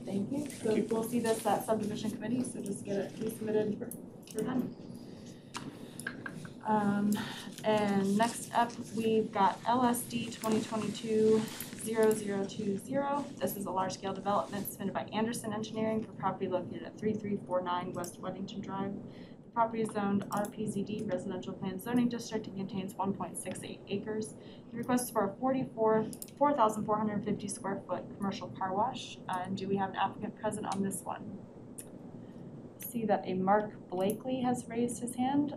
Thank you. So we'll see this at subdivision committee, so just get it resubmitted for them. And next up, we've got LSD 2022-0020. This is a large-scale development submitted by Anderson Engineering for property located at 3349 West Weddington Drive. The property is zoned RPZD Residential Plan Zoning District and contains 1.68 acres. The request is for a 4,450 square foot commercial car wash. And do we have an applicant present on this one? See that a Mark Blakely has raised his hand.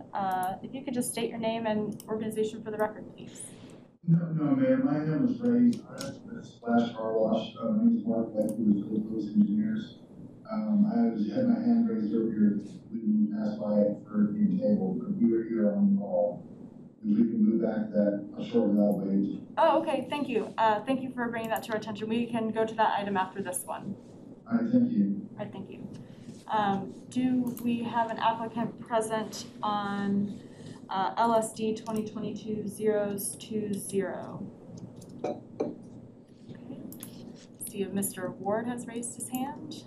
If you could just state your name and organization for the record, please. No, Mayor, my hand was raised. Splash Car Wash. My name is Mark Blakely with Philippines Engineers. I had my hand raised earlier when you passed by for your table, but we were here on the call. If we can move back that a short elevation. Oh, okay, thank you. Thank you for bringing that to our attention. We can go to that item after this one. All right, thank you. All right, thank you. Do we have an applicant present on LSD 2022-020? Okay. See if Mr. Ward has raised his hand.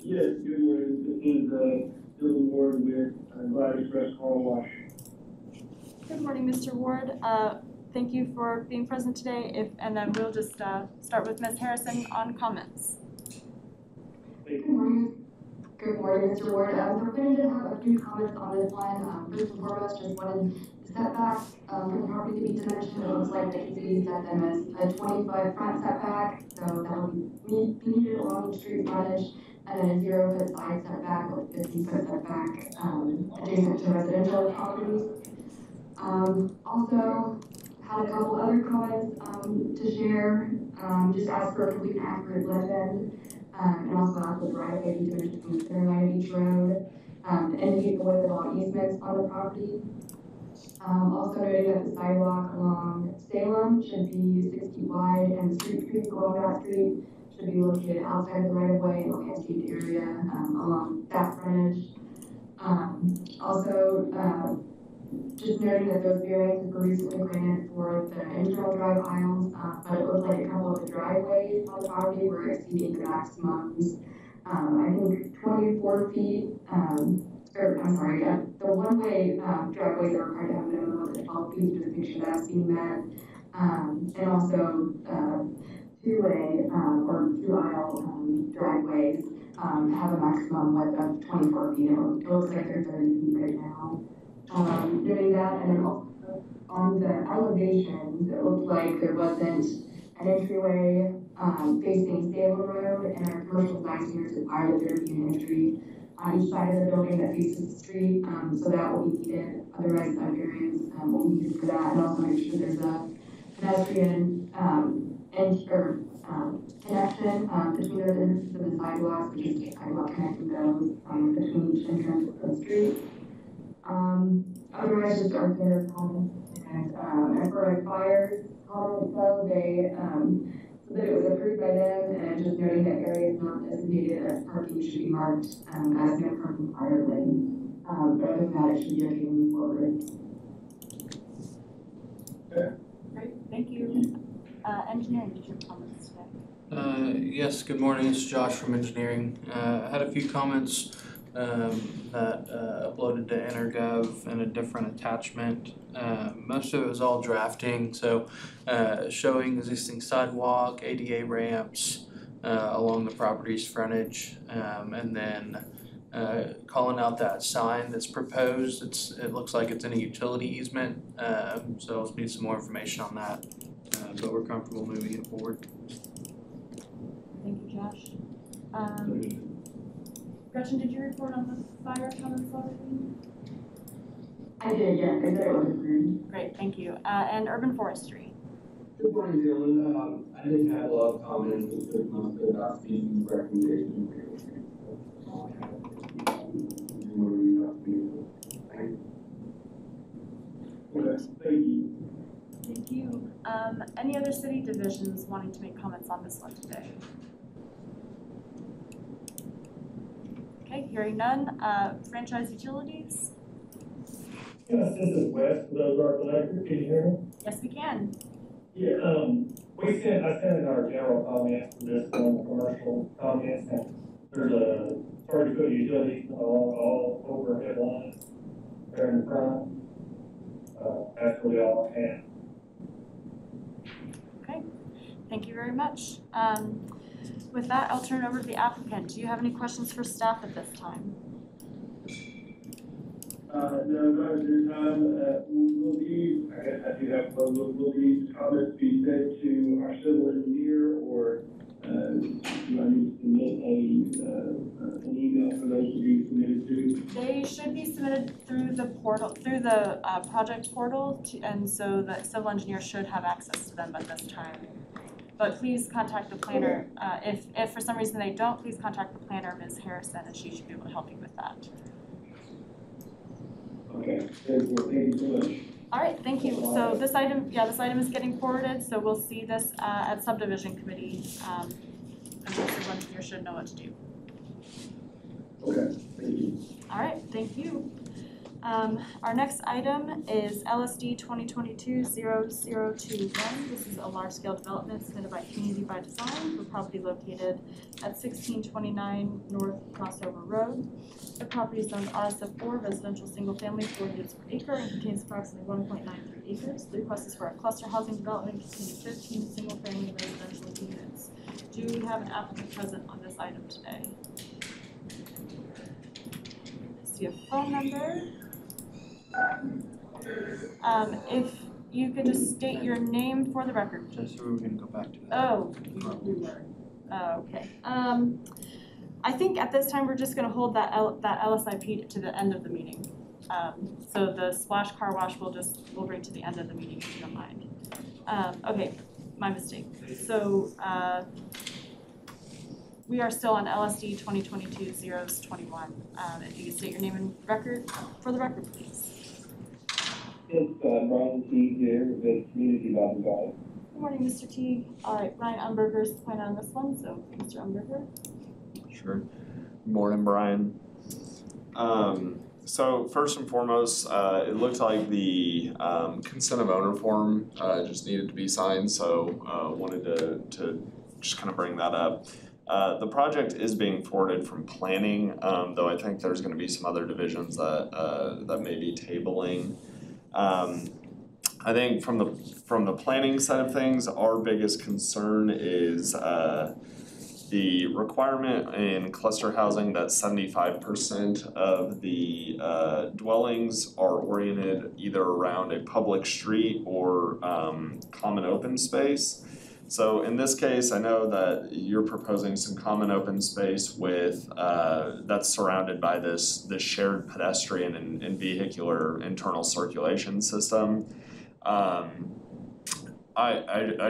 Yes, good morning. This is Bill Ward with Glad Express Car Wash. Good morning, Mr. Ward. Thank you for being present today. And then we'll just start with Ms. Harrison on comments. Good morning. Good morning, Mr. Ward. We're going to have a few comments on this one. First and foremost, just wanted the setback for the property to be dimensioned. It looks like the ACD set them as a 20-foot front setback, so that will be needed along the street frontage, and then a 0-foot side setback with 50-foot setback adjacent to residential properties. Also, had a couple other comments to share, just as for a complete and accurate legend. and also ask the driveway be finished between the center line of each road, to indicate the width of all easements on the property. Also noting that the sidewalk along Salem should be 6 feet wide, and the street trees along that street should be located outside the right of way in the landscaped area, along that frontage. Just noting that those variances were recently granted for the internal drive aisles, but it looks like a couple of the driveways on the property were exceeding the maximums. I think 24 feet, the one-way driveways are required to have a minimum of 12 feet, just make sure that's being met. And also, two-way, or two-aisle driveways have a maximum width of 24 feet. It looks like they're 30 feet right now. Doing that, and then also on the elevations, it looked like there wasn't an entryway facing Salem Road, and our commercial design standards require that there be an entry on each side of the building that faces the street, so that will be needed. Otherwise, that variance will be needed for that, and also make sure there's a pedestrian connection between those entrances of the sidewalks, which is sidewalk connecting those between each entrance of the street. Otherwise, just our standard comments. And for our fire comments, though, they said that it was approved by them, and just noting that areas not designated as parking should be marked as no parking fire lane. But other than that, it should be okay to move forward. Great, thank you. Engineering, did you have comments today? Yes, good morning, it's Josh from engineering. I had a few comments that uploaded to Intergov and a different attachment. Most of it was all drafting, so showing existing sidewalk, ADA ramps along the property's frontage, and then calling out that sign that's proposed. It looks like it's in a utility easement, so I'll need some more information on that, but we're comfortable moving it forward. Thank you, Josh. Gretchen, did you report on the fire comments already? I did, yeah. I said it was approved. Great, thank you. And urban forestry. Good morning, Dylan. I didn't have a lot of comments, but there's mostly about speaking recommendations. Okay, thank you. Thank you. Any other city divisions wanting to make comments on this one today? Okay, hearing none. Franchise utilities? Yes, this is Wes with Ozark Electric. Can you hear me? Yes, we can. Yeah, I sent in our general comments for this one, commercial comments, and there's a 30-foot utility all overhead lines there in the front. That's really all I have. Okay, thank you very much. With that, I'll turn it over to the applicant. Do you have any questions for staff at this time? No, not at this time. Will these, I guess I do have, will these comments be sent to our civil engineer, or do I need to submit an email for those to be submitted to? They should be submitted through the portal, through the project portal, and so the civil engineer should have access to them at this time. But please contact the planner. If for some reason they don't, please contact the planner, Ms. Harrison, and she should be able to help you with that. Okay, thank you so much. All right, thank you. So this item is getting forwarded, so we'll see this at subdivision committee, and the civil engineer should know what to do. Okay, thank you. All right, thank you. Our next item is LSD 2022-0021. This is a large-scale development submitted by Community by Design for property located at 1629 North Crossover Road. The property is zoned RSF4, residential single-family, 4 units per acre, and contains approximately 1.93 acres. The request is for a cluster housing development containing 15 single-family residential units. Do we have an applicant present on this item today? See a phone number. If you could just state your name for the record. Just so we're gonna go back to that. Oh, we were. Okay. I think at this time we're just gonna hold that LSIP to the end of the meeting. So the splash car wash we'll bring to the end of the meeting if you don't mind. Okay, my mistake. So We are still on LSD 2022-021. If you could state your name and record for the record, please. It's Brian Teague here with Community Body Guide. Good morning, Mr. Teague. All right, Brian Umberger is the point on this one, so Mr. Umberger. Sure. Good morning, Brian. So first and foremost, it looked like the consent of owner form just needed to be signed, so wanted to just kind of bring that up. The project is being forwarded from planning, though I think there's going to be some other divisions that may be tabling. I think from the planning side of things, our biggest concern is the requirement in cluster housing that 75% of the dwellings are oriented either around a public street or common open space. So in this case, I know that you're proposing some common open space with that's surrounded by this shared pedestrian and vehicular internal circulation system. I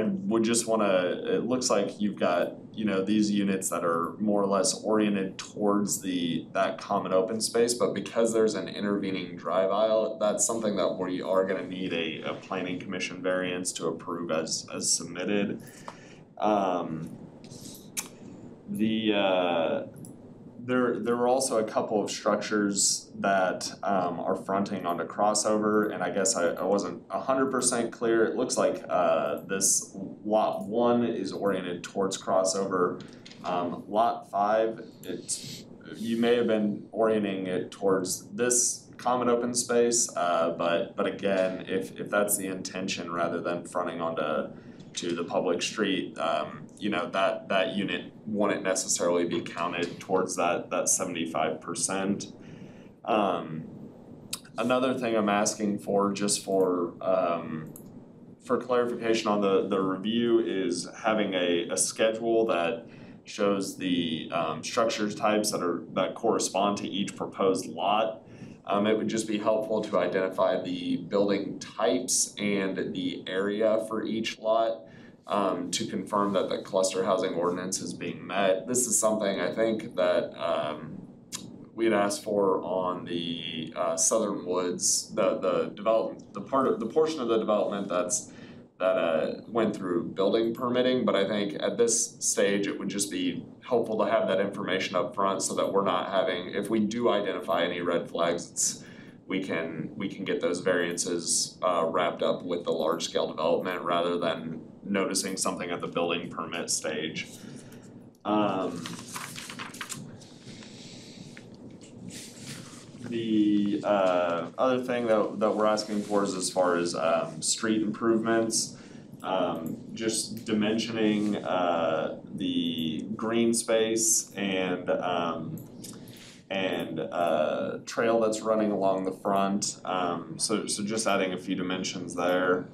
would just want to, it looks like you've got, these units that are more or less oriented towards that common open space, but because there's an intervening drive aisle, that's something that we are going to need a planning commission variance to approve as submitted. There were also a couple of structures that are fronting onto crossover, and I guess I wasn't 100% clear. It looks like this lot 1 is oriented towards crossover. Lot 5, you may have been orienting it towards this common open space, but again, if that's the intention rather than fronting onto the public street, that unit wouldn't necessarily be counted towards that 75%. Another thing I'm asking for, just for clarification on the review, is having a schedule that shows the structure types that correspond to each proposed lot. It would just be helpful to identify the building types and the area for each lot to confirm that the cluster housing ordinance is being met. This is something I think that we had asked for on the Southern Woods, the portion of the development that went through building permitting, but I think at this stage it would just be helpful to have that information up front so that we're not having, if we do identify any red flags, we can get those variances wrapped up with the large scale development rather than noticing something at the building permit stage. The other thing that we're asking for is as far as street improvements, just dimensioning the green space and trail that's running along the front. So just adding a few dimensions there.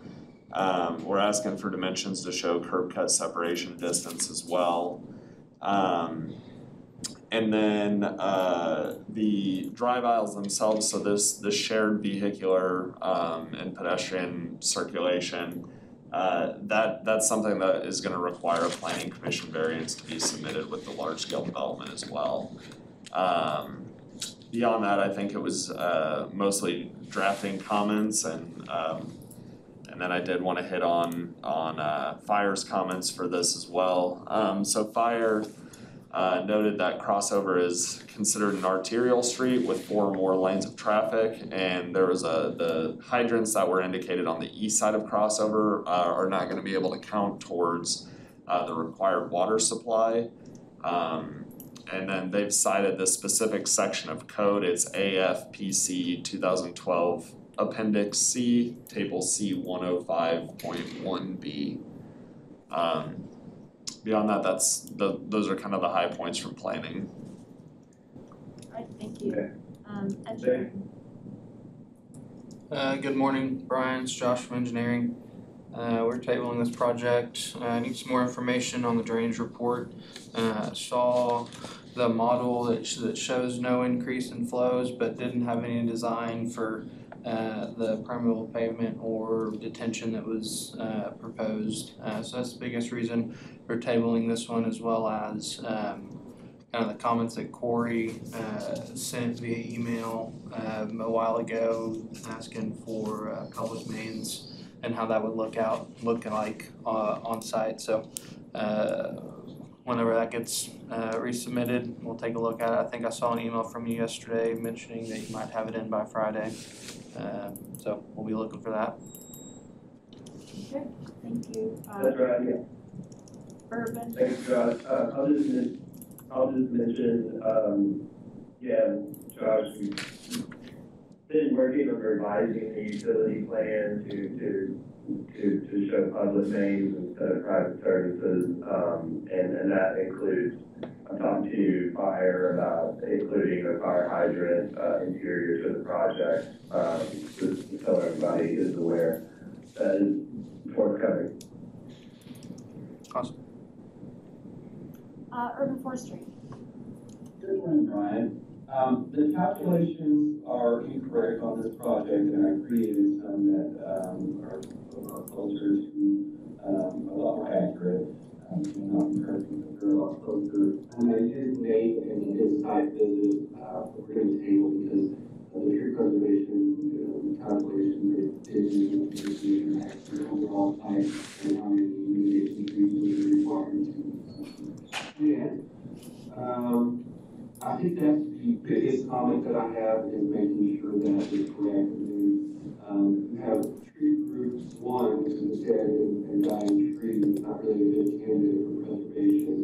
We're asking for dimensions to show curb cut separation distance as well. And then the drive aisles themselves, so this shared vehicular and pedestrian circulation, that's something that is going to require a planning commission variance to be submitted with the large scale development as well. Beyond that, I think it was mostly drafting comments, and then I did want to hit on Fire's comments for this as well. So Fire noted that crossover is considered an arterial street with 4 or more lanes of traffic, and there was the hydrants that were indicated on the east side of crossover are not going to be able to count towards the required water supply. And then they've cited this specific section of code. It's AFPC 2012 Appendix C, Table C 105.1B. Beyond that, those are kind of the high points from planning. All right, thank you. Engineering. Good morning, Brian. It's Josh from engineering. We're tabling this project. I need some more information on the drainage report. Saw the model that shows no increase in flows, but didn't have any design for the permeable pavement or detention that was proposed. So that's the biggest reason for tabling this one, as well as kind of the comments that Corey sent via email a while ago, asking for public mains and how that would look like on site. So whenever that gets resubmitted, we'll take a look at it. I think I saw an email from you yesterday mentioning that you might have it in by Friday. So we'll be looking for that. Okay, thank you. That's right, yeah. Urban. Thanks, Josh. I'll just mention, Josh, we've been working on revising the utility plan to show public mains instead of private services, and that includes, I'm talking to fire about including a fire hydrant, interior to the project, just so everybody is aware that is forthcoming. Awesome. Urban forestry. Good morning, Brian. The calculations are incorrect on this project, and I created some that are closer to a lot more accurate. Not perfect, but they're a lot closer. And I did Nate in his site visit, we're going to table because the tree preservation calculations they did use the overall site and how many mitigation trees were required to plant. I think that's the biggest comment that I have is making sure that is correct. And we have tree groups 1, which is dead and dying trees. It's not really a good candidate for preservation.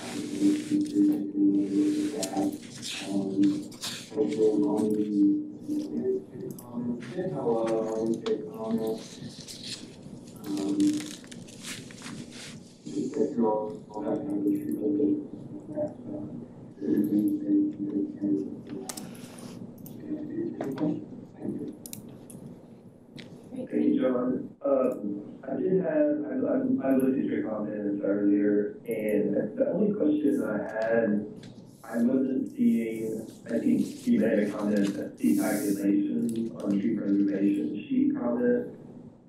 And taking another look at that. And then on the comments, they have a lot of intake comments. Just that you all have to have the tree preservation on that. Hey, John, I looked at your comments earlier, and the only question I had, I wasn't seeing, I think you made a comment that decalculation on tree preservation sheet comment,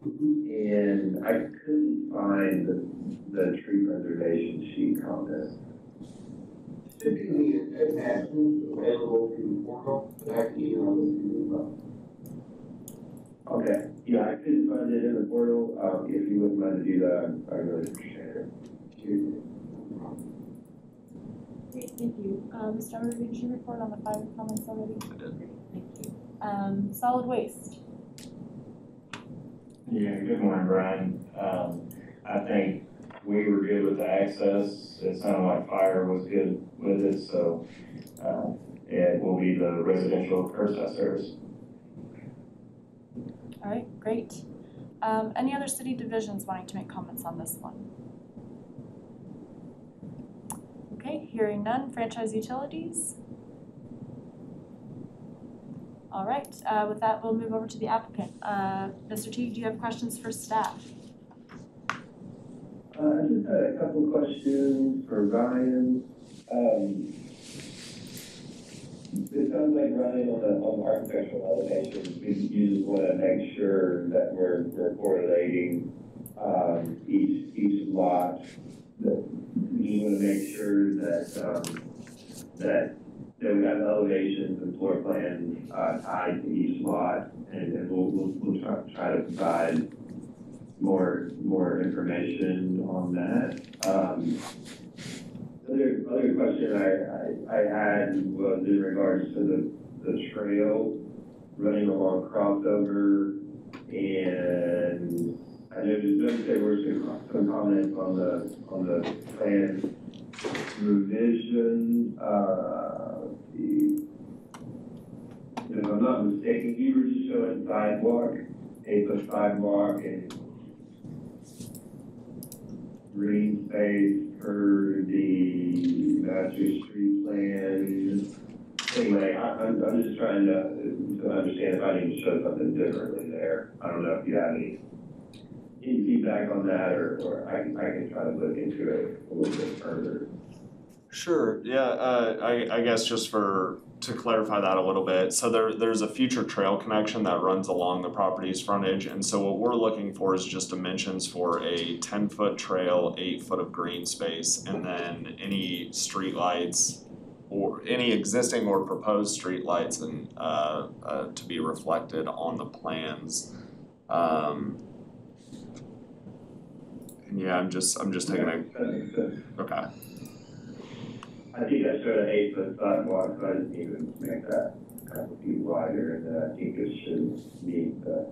and I couldn't find the tree preservation sheet comment. Typically, attachments available through the portal, but I can email them to you as well. Okay, yeah, I couldn't find it in the portal. If you wouldn't mind to do that, I really appreciate it. Great, thank you. Mr. Emery, did you report on the 5 comments already? I did. Great, thank you. Solid waste. Yeah, good morning, Brian. I think we were good with the access. It sounded like fire was good with it, so it will be the residential curbside service. All right, great. Any other city divisions wanting to make comments on this one? Okay, hearing none. Franchise utilities. All right, with that, we'll move over to the applicant. Mr. Teague, do you have questions for staff? I just had a couple questions for Ryan. It sounds like Ryan on the architectural elevations, you just want to make sure that we're correlating each lot. You want to make sure that we have elevations and floor plans tied to each lot, and we'll try to provide more information on that. Other question I had was in regards to the trail running along crossover, and I noticed there were some comments on the plan revision. If I'm not mistaken, you were just showing sidewalk, 8-foot sidewalk, and green space per the master street plan. Anyway, I'm just trying to understand if I need to show something differently there. I don't know if you have any feedback on that, or I can try to look into it a little bit further. Sure, yeah, I guess just to clarify that a little bit, so there's a future trail connection that runs along the property's frontage, and so what we're looking for is just dimensions for a 10-foot trail, 8 foot of green space, and then any streetlights or any existing or proposed streetlights and to be reflected on the plans. And yeah, I'm just taking That makes sense. okay. I think I showed an 8-foot sidewalk, so I just need to make that a couple feet wider, and then I think it should meet the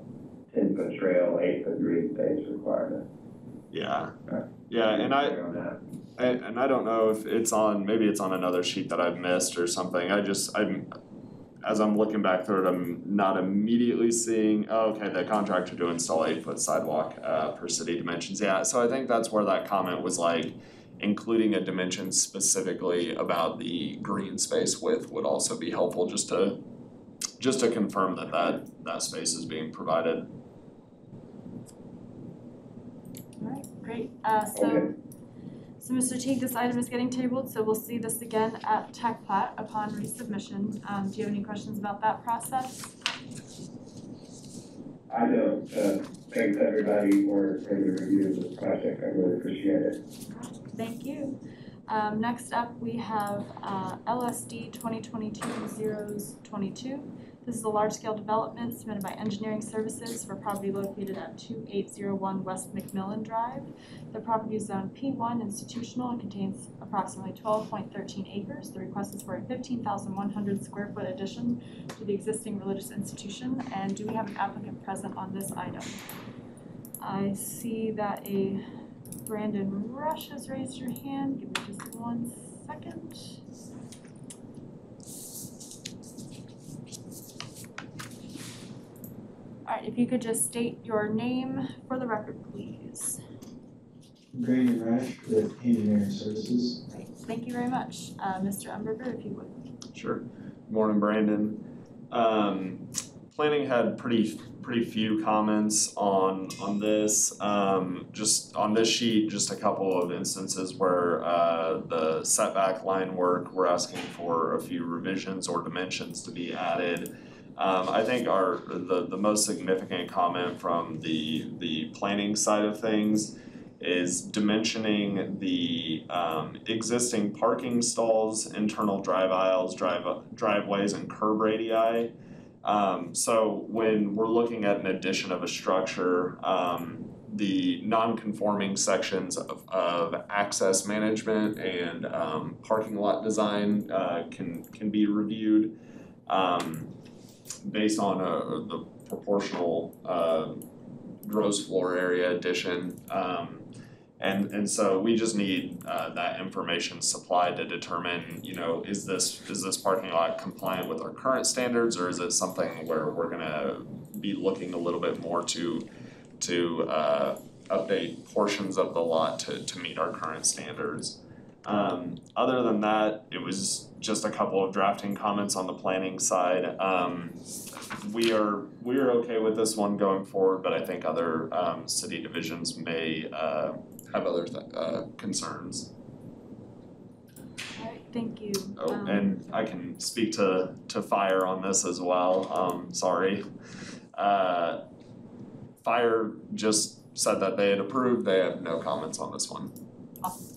10-foot trail, 8-foot green space requirement. Yeah, yeah, and I don't know if it's on, maybe it's on another sheet that I've missed or something. As I'm looking back through it, I'm not immediately seeing, oh, okay, the contractor to install 8-foot sidewalk per city dimensions. Yeah, so I think that's where that comment was like, including a dimension specifically about the green space width would also be helpful, just to confirm that space is being provided. Alright, great. So Mr. Teague, this item is getting tabled, so we'll see this again at Tech Plat upon resubmission. Do you have any questions about that process? I don't. Thanks everybody for the review of this project. I really appreciate it. Thank you. Next up, we have LSD 2022-022. This is a large-scale development submitted by Engineering Services for property located at 2801 West McMillan Drive. The property is zoned P1 institutional and contains approximately 12.13 acres. The request is for a 15,100 square foot addition to the existing religious institution. And do we have an applicant present on this item? I see that a Brandon Rush has raised your hand. Give me just 1 second. All right, if you could just state your name for the record, please. Brandon Rush with Engineering Services. Great, thank you very much. Mr. Umberger, if you would. Sure. Good morning, Brandon. Planning had pretty few comments on this. Just on this sheet, just a couple of instances where the setback line work, we're asking for a few revisions or dimensions to be added. I think the most significant comment from the planning side of things is dimensioning the existing parking stalls, internal drive aisles, driveways, and curb radii. So when we're looking at an addition of a structure, the non-conforming sections of access management and parking lot design can be reviewed based on the proportional gross floor area addition. And so we just need that information supplied to determine, is this parking lot compliant with our current standards, or is it something where we're gonna be looking a little bit more to update portions of the lot to meet our current standards. Other than that, it was just a couple of drafting comments on the planning side. We are okay with this one going forward, but I think other city divisions may have other concerns. All right, thank you. Oh, and I can speak to Fire on this as well. Sorry. Fire just said that they had approved. They have no comments on this one. Awesome.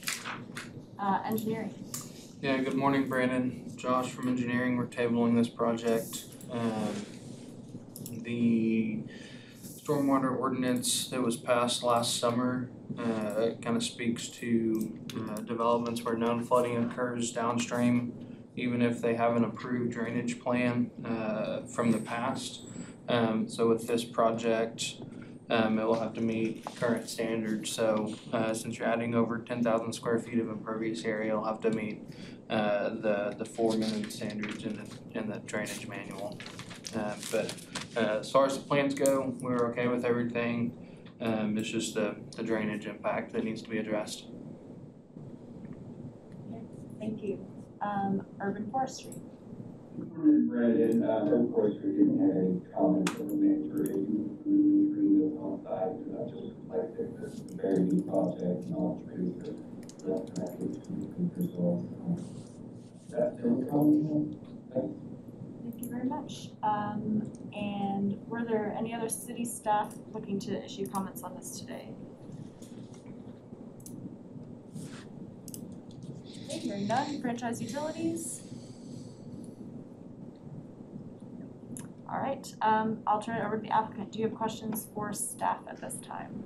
Engineering. Yeah, good morning, Brandon. Josh from engineering. We're tabling this project. The stormwater ordinance that was passed last summer kind of speaks to developments where known flooding occurs downstream, even if they have an approved drainage plan from the past. So with this project, it will have to meet current standards. So since you're adding over 10,000 square feet of impervious area, it'll have to meet the 4 minimum standards in the drainage manual. But as far as the plans go, we're okay with everything. It's just the drainage impact that needs to be addressed. Okay, thank you. Urban Forestry. Good morning, Brandon. Urban Forestry didn't have any comments on the manager issue with the trees on site, and I just reflected that it's a very neat project and all trees are well connected to the speakers also. That's the only comment. Thanks. Thank you very much. And were there any other city staff looking to issue comments on this today? Okay, hearing none. Franchise utilities. right, I'll turn it over to the applicant. Do you have questions for staff at this time?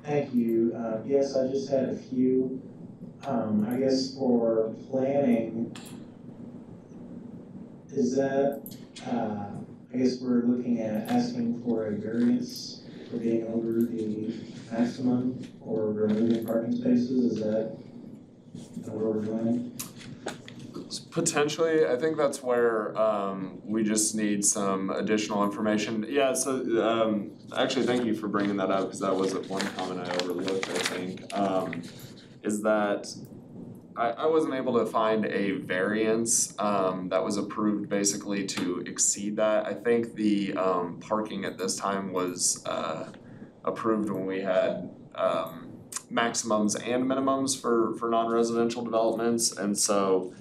Thank you. Yes, I just had a few. I guess for planning, is that, I guess we're looking at asking for a variance for being over the maximum or removing parking spaces, is that where we're going? Potentially, I think that's where we just need some additional information. Yeah, so actually, thank you for bringing that up, because that was one comment I overlooked, I think, is that I wasn't able to find a variance that was approved basically to exceed that. I think the parking at this time was approved when we had maximums and minimums for non-residential developments, and so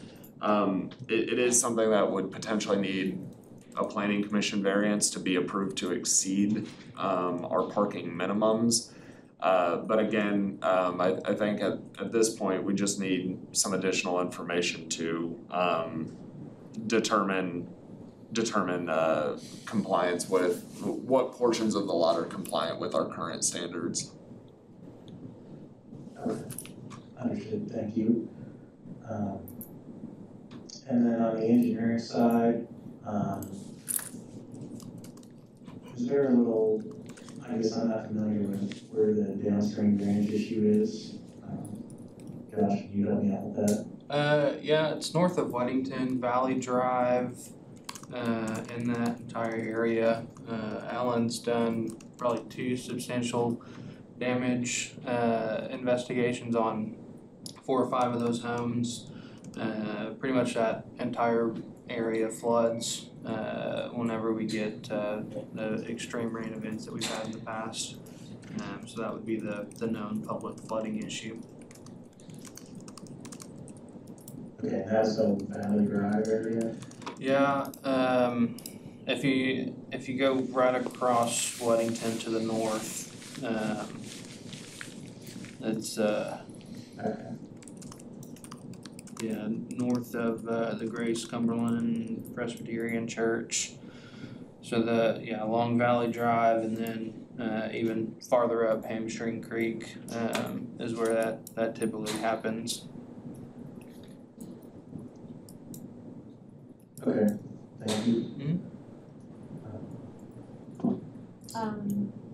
it is something that would potentially need a planning commission variance to be approved to exceed our parking minimums. But again, I think at this point, we just need some additional information to determine compliance with what portions of the lot are compliant with our current standards. Understood, thank you. And then on the engineering side, is there a little, I guess I'm not familiar with where the downstream drainage issue is. Josh, can you help me out with that? Yeah, it's north of Weddington, Valley Drive, in that entire area. Alan's done probably 2 substantial damage investigations on 4 or 5 of those homes. Pretty much that entire area floods whenever we get the extreme rain events that we've had in the past. So that would be the known public flooding issue. Okay, that's the Valley Drive area? Yeah, if you go right across Weddington to the north, it's Okay. yeah, north of the Grace Cumberland Presbyterian Church. So along Valley Drive, and then even farther up Hamstring Creek is where that typically happens. Okay, thank you.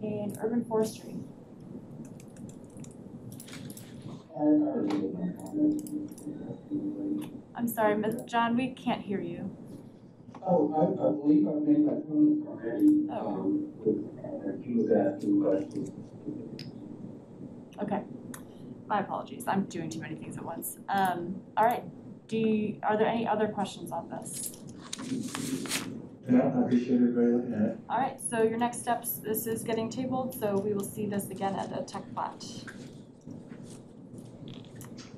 And urban forestry. I'm sorry, John, we can't hear you. Oh, I believe I've made my comments already. He was asking questions. Okay, my apologies. I'm doing too many things at once. All right. Are there any other questions on this? Yeah, I appreciate everybody looking at it. All right, so your next steps, this is getting tabled, so we will see this again at a tech plat.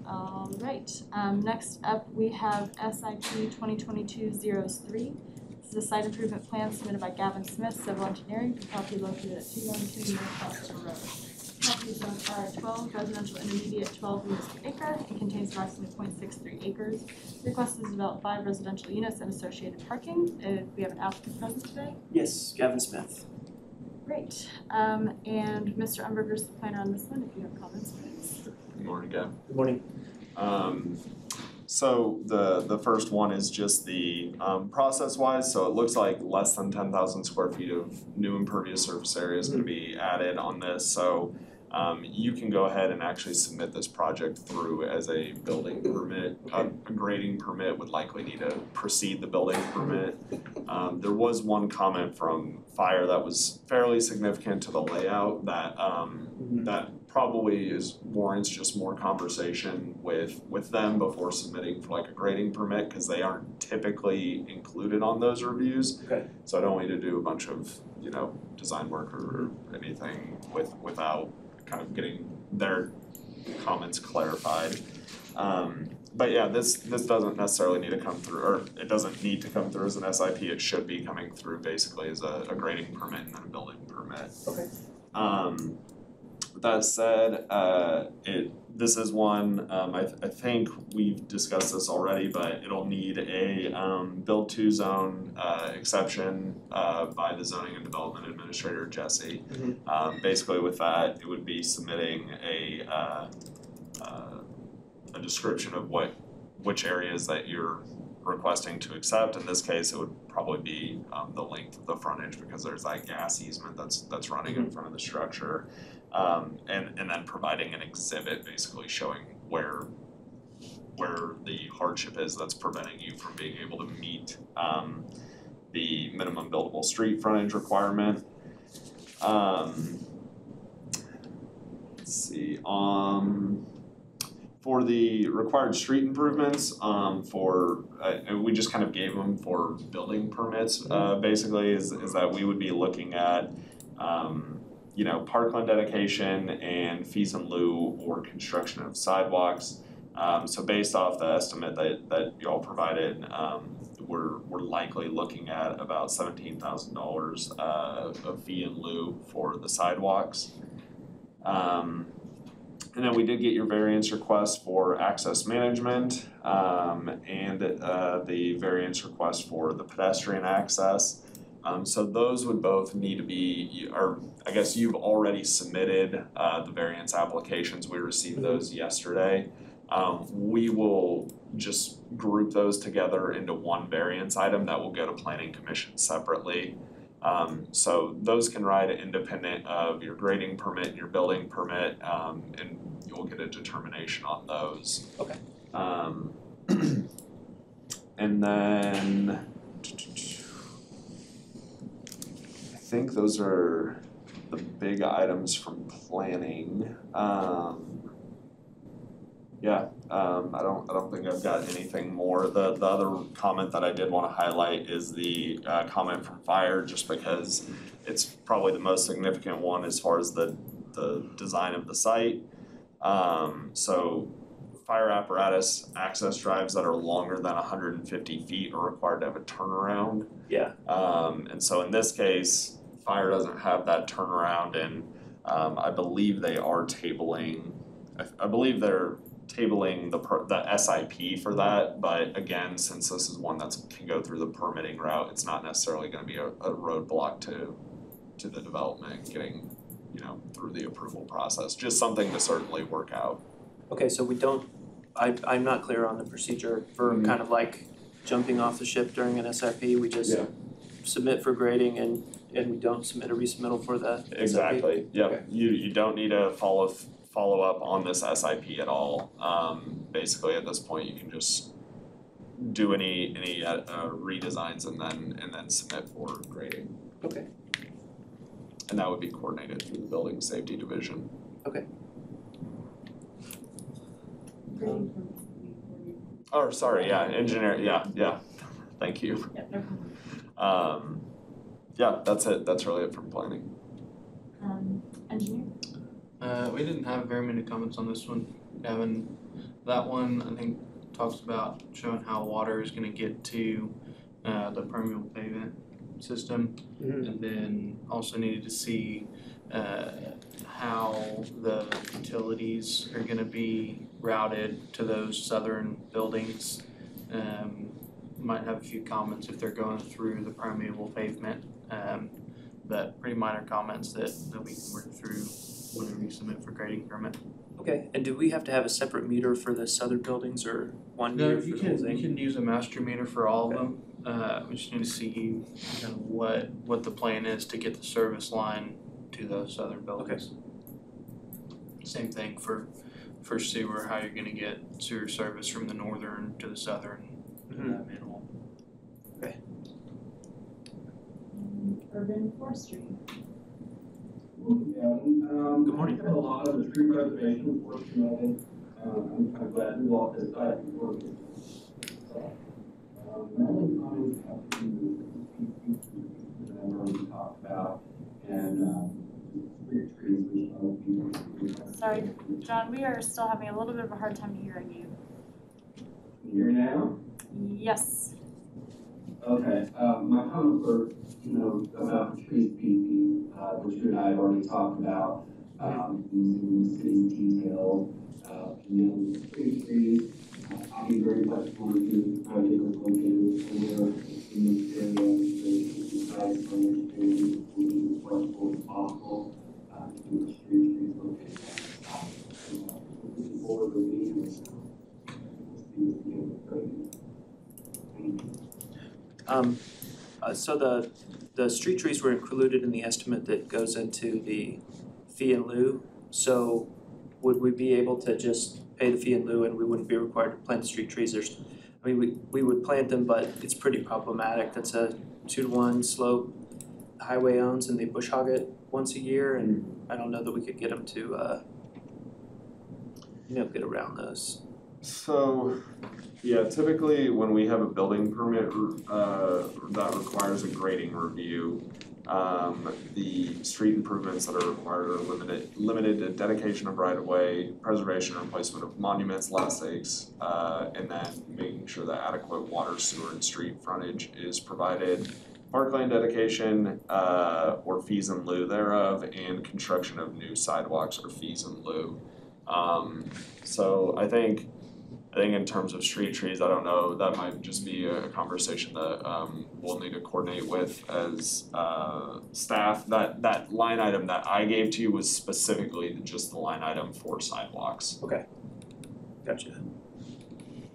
All right, next up we have SIP 2022-03. This is a site improvement plan submitted by Gavin Smith, Civil Engineering, for property located at 212 North Foster Road. Property is zoned R12, residential intermediate 12 units per acre, and contains approximately 0.63 acres. The request is to develop 5 residential units and associated parking. We have an applicant present today. Yes, Gavin Smith. Great. And Mr. Umberger's the planner on this one, if you have comments, please. Good morning, Gavin. Good morning. So the first one is just the process-wise, so it looks like less than 10,000 square feet of new impervious surface area is gonna be added on this, so you can go ahead and actually submit this project through as a building permit. A grading permit would likely need to precede the building permit. There was one comment from Fire that was fairly significant to the layout that that probably warrants just more conversation with them before submitting for like a grading permit, because they aren't typically included on those reviews. Okay. So I don't need to do a bunch of, design work or anything without kind of getting their comments clarified. But yeah, this doesn't necessarily need to come through, or it doesn't need to come through as an SIP. It should be coming through basically as a grading permit and then a building permit. Okay. With that said, this is one, I think we've discussed this already, but it'll need a, build to zone, exception, by the zoning and development administrator, Jesse. Basically with that, it would be submitting a description of which areas that you're requesting to accept. In this case, it would probably be, the length of the frontage, because there's that gas easement that's running in front of the structure. And then providing an exhibit basically showing where the hardship is that's preventing you from being able to meet the minimum buildable street frontage requirement. Let's see, for the required street improvements, we just kind of gave them for building permits, basically is that we would be looking at parkland dedication and fees in lieu or construction of sidewalks. So based off the estimate that y'all provided, we're likely looking at about $17,000 of fee in lieu for the sidewalks. And then we did get your variance request for access management, and the variance request for the pedestrian access. So those would both need to be, or I guess you've already submitted the variance applications. We received those yesterday. We will just group those together into one variance item that will go to Planning Commission separately. So those can ride independent of your grading permit and your building permit, and you'll get a determination on those. Okay. And then I think those are the big items from planning. I don't think I've got anything more. The other comment that I did want to highlight is the comment from fire, just because it's probably the most significant one as far as the design of the site. So fire apparatus access drives that are longer than 150 feet are required to have a turnaround. Yeah. And so in this case, fire doesn't have that turnaround, and I believe they are tabling. I believe they're tabling the SIP for that, but again, since this is one that can go through the permitting route, it's not necessarily going to be a roadblock to the development getting through the approval process. Just something to certainly work out. Okay, so we don't, I'm not clear on the procedure for kind of like jumping off the ship during an SIP. We just submit for grading and we don't submit a resubmittal for the Exactly. SIP? Yep. Okay. You don't need to follow up on this SIP at all. Basically at this point you can just do any redesigns and then submit for grading. Okay. And that would be coordinated through the building safety division. Okay. Oh, sorry, engineer, thank you. Yeah, no problem. That's it, that's really it from planning. Engineer? We didn't have very many comments on this one, Gavin. That one, I think, talks about showing how water is gonna get to the permeable pavement system. And then also needed to see how the utilities are gonna be routed to those southern buildings. Might have a few comments if they're going through the permeable pavement, but pretty minor comments that we can work through when we submit for grading permit. Okay, and do we have to have a separate meter for the southern buildings or one meter for the whole thing? You can use a master meter for all of them. We just need to see kind of what the plan is to get the service line to those southern buildings. Okay. Same thing for sewer, how you're gonna get sewer service from the northern to the southern manhole. Okay. Urban forestry. Good morning. I have a lot of the tree preservation portion of it. I'm glad we walked this side before we did. My only comments have to do with the that I've already talked about and trees which other people. Sorry, John, we are still having a little bit of a hard time hearing you. Can you hear me now? Yes. Okay, my comments were, about the tree species, which you and I have already talked about. using the city's detail, and then street trees. I'll be very flexible with you, vehicles located anywhere in this area, the sites on your street will be as flexible as possible, to keep the street trees located. Looking forward to meeting with you. See this again, great. Thank you. So the street trees were included in the estimate that goes into the fee in lieu. So would we be able to just pay the fee in lieu and we wouldn't be required to plant the street trees? We would plant them, but it's pretty problematic. That's a 2-to-1 slope the highway owns, and they bush hog it once a year, and I don't know that we could get them to get around those. So, yeah, typically when we have a building permit that requires a grading review, the street improvements that are required are limited to dedication of right-of-way, preservation and replacement of monuments, lot stakes, and then making sure that adequate water, sewer, and street frontage is provided, parkland dedication, or fees in lieu thereof, and construction of new sidewalks or fees in lieu. So I think in terms of street trees, I don't know, that might just be a conversation that we'll need to coordinate with as staff. That line item that I gave to you was specifically just the line item for sidewalks. Okay, gotcha.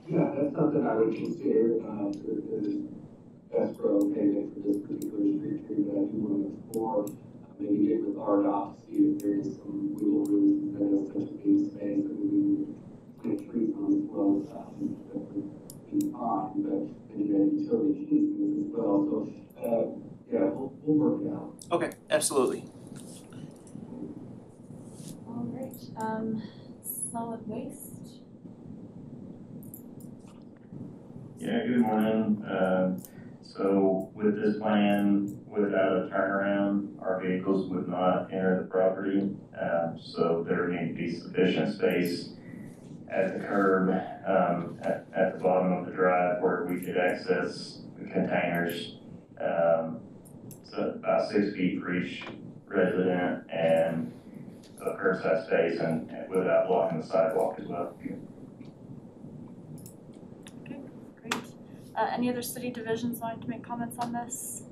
Yeah, that's something I would consider, escrow payment for this particular street tree that I do want to explore. Maybe get with RDOT, see if there is some wiggle room, since I know such a big space, and we plant trees on the slope, that would be fine, but then you got utility easements as well, so, yeah, we'll work it out. Okay, absolutely. All right, solid waste. Yeah, good morning. So with this plan, without a turnaround, our vehicles would not enter the property. So there would need to be sufficient space at the curb, at the bottom of the drive where we could access the containers. So about 6 feet for each resident and a curbside space and without blocking the sidewalk as well. Okay, great. Any other city divisions wanting to make comments on this?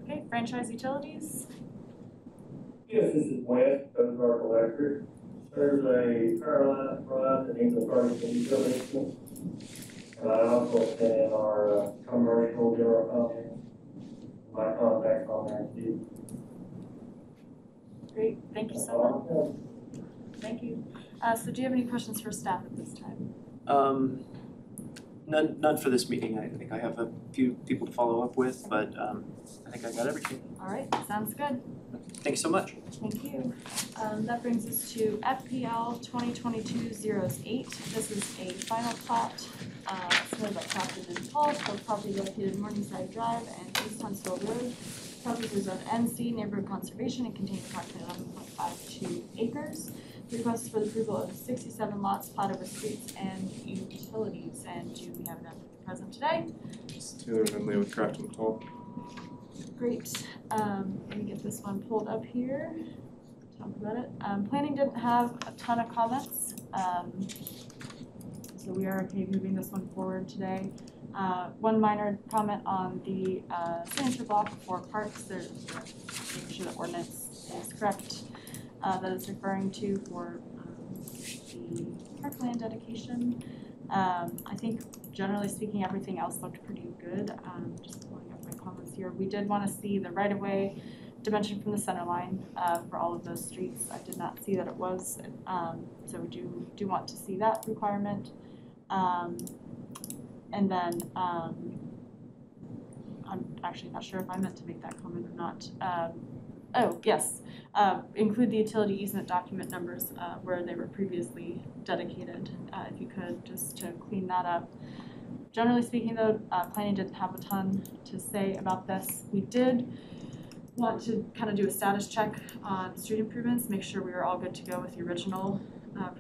Okay, franchise utilities. Yes, this is Wes, Ozark Electric. There's a power line run that needs a furnace utility. And I also sent in our commercial general comment. My contacts on there too. Great, thank you so much. Thank you. So do you have any questions for staff at this time? None for this meeting. I think I have a few people to follow up with, but I think I got everything. All right, sounds good. Thank you so much. Thank you. That brings us to FPL 2022-08. This is a final plat submitted by Crafted and Paul for property located in Morningside Drive and East Huntsville Road. Property is of NC Neighborhood Conservation and contains approximately 11.52 acres. The request is for the approval of 67 lots platted with streets and utilities. And do we have them present today? It's Taylor Finley with Craft and Toll. Great. Let me get this one pulled up here. Talk about it. Planning didn't have a ton of comments, so we are okay moving this one forward today. One minor comment on the signature block for parks. There's making sure the ordinance is correct. That is referring to for the parkland dedication. I think generally speaking, everything else looked pretty good. Just pulling up my comments here. We did want to see the right-of-way dimension from the center line for all of those streets. I did not see that it was, so we do want to see that requirement. And then I'm actually not sure if I meant to make that comment or not. Oh, yes, include the utility easement document numbers where they were previously dedicated, if you could, just to clean that up. Generally speaking though, planning didn't have a ton to say about this. We did want to kind of do a status check on street improvements, make sure we were all good to go with the original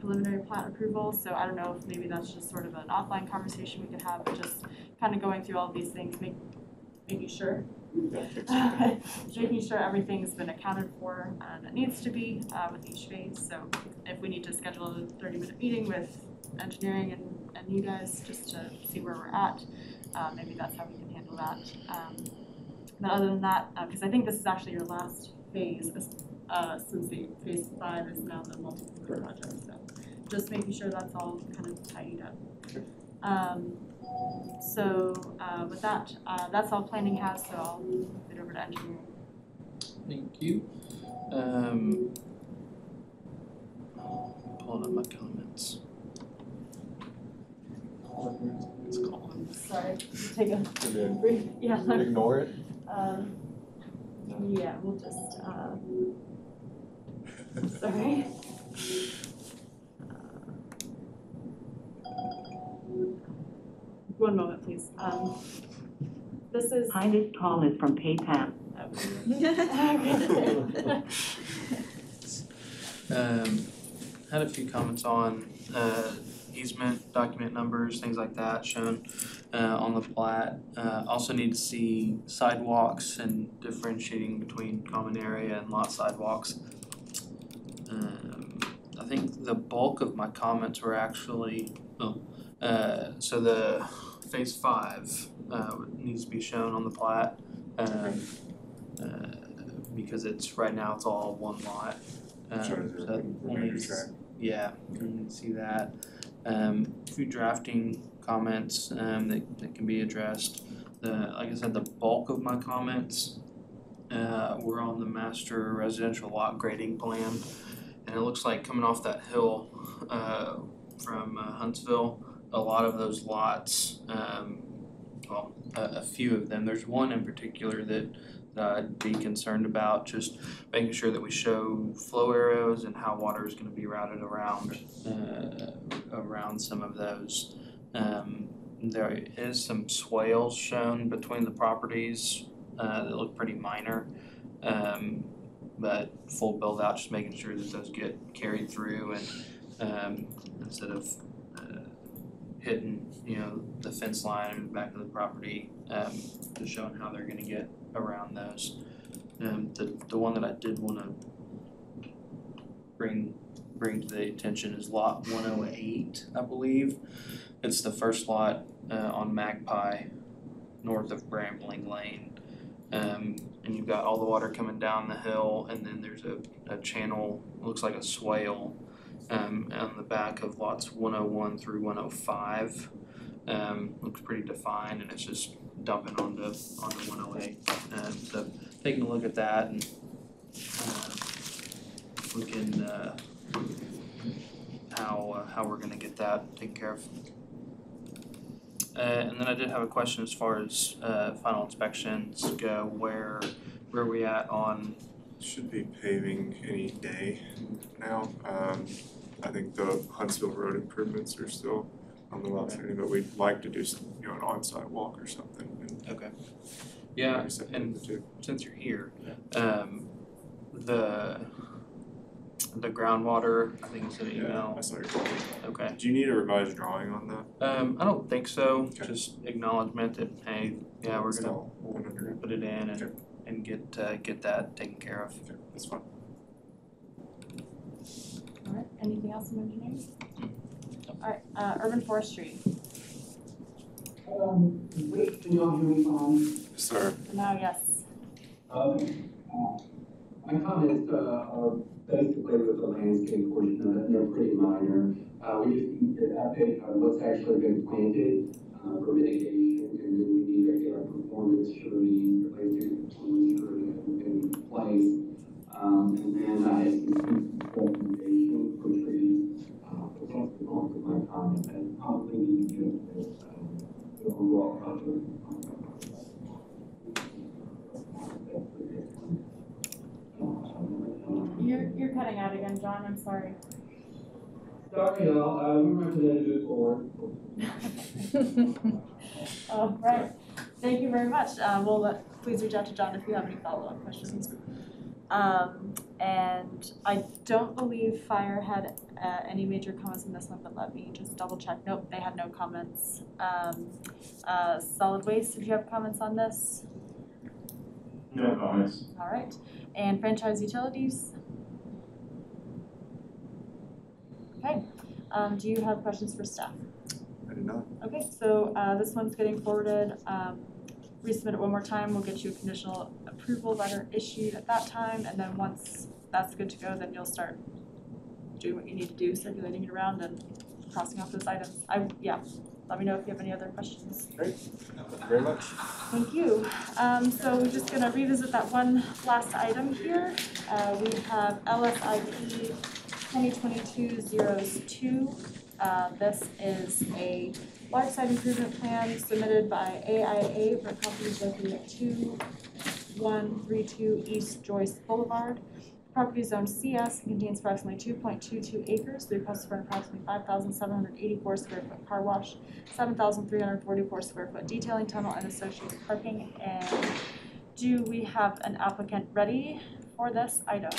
preliminary plat approval. So I don't know if maybe that's just sort of an offline conversation we could have, but just kind of going through all of these things, making sure making sure everything's been accounted for that needs to be with each phase. So if we need to schedule a 30-minute meeting with engineering and you guys just to see where we're at, maybe that's how we can handle that. But other than that, because I think this is actually your last phase, since the phase 5 is now the multi-purpose project. So just making sure that's all kind of tidied up. So with that, that's all planning has, so I'll move it over to engineering. Thank you. Pulling up my comments. It's calling. Sorry, take a brief, yeah. Ignore it. Yeah, we'll just, sorry. One moment, please. This is. Hi, this call is from PayPal. Had a few comments on easement, document numbers, things like that shown on the plat. Also need to see sidewalks and differentiating between common area and lot sidewalks. I think the bulk of my comments were actually, so the phase 5 needs to be shown on the plat. Because right now it's all one lot. So we'll need to, yeah, we'll need to see that. A few drafting comments that can be addressed. Like I said, the bulk of my comments were on the master residential lot grading plan. And it looks like coming off that hill from Huntsville, a lot of those lots, well, a few of them, there's one in particular that I'd be concerned about, just making sure that we show flow arrows and how water is going to be routed around some of those. There is some swales shown between the properties that look pretty minor, but full build out, just making sure that those get carried through and instead of hitting, the fence line in the back of the property, just showing how they're gonna get around those. The one that I did wanna bring to the attention is lot 108, I believe. It's the first lot on Magpie, north of Brambling Lane. And you've got all the water coming down the hill, and then there's a channel, looks like a swale, on the back of lots 101 through 105. Looks pretty defined, and it's just dumping onto 108. So taking a look at that, and looking how we're gonna get that taken care of. And then I did have a question as far as final inspections go. Where are we at on? Should be paving any day now. I think the Huntsville road improvements are still on the outstanding, but we'd like to do some, an on-site walk or something. And okay. Yeah, and since you're here, the groundwater, I think it's an email. I saw your comment. Okay. Do you need a revised drawing on that? I don't think so. Okay. Just acknowledgement that, hey, yeah, we're gonna we'll put it in and get that taken care of. Okay, that's fine. All right. Anything else in engineering? All right. Urban forestry. Wait, can y'all hear me fine? Yes, sir. Now, yes. My comments are basically with the landscape portion of it, they're pretty minor. We just need to update on what's actually been planted for mitigation, and then we need to get our performance sureties, the landscape performance surety in place. And then I had some recommendations for trees, but that's the bulk of my comment, and probably need to get the overall project. You're cutting out again, John. I'm sorry. Sorry, y'all. We're ready to move forward. Oh, right. Thank you very much. Please reach out to John if you have any follow-up questions. And I don't believe Fire had any major comments on this one, but let me just double check. Nope, they had no comments. Solid Waste, did you have comments on this? No comments. All right, and franchise utilities? Okay, do you have questions for staff? I do not. Okay, so this one's getting forwarded. Resubmit it one more time, we'll get you a conditional approval letter issued at that time, and then once that's good to go, then you'll start doing what you need to do, circulating it around and crossing off those items. Let me know if you have any other questions. Great, thank you very much. Thank you. So we're just gonna revisit that one last item here. We have LSIP 2022-02. This is a large site improvement plan submitted by AIA for properties located at 2132 East Joyce Boulevard. Property zone CS contains approximately 2.22 acres. The request is for an approximately 5,784 square foot car wash, 7,344 square foot detailing tunnel, and associated parking. And do we have an applicant ready for this item?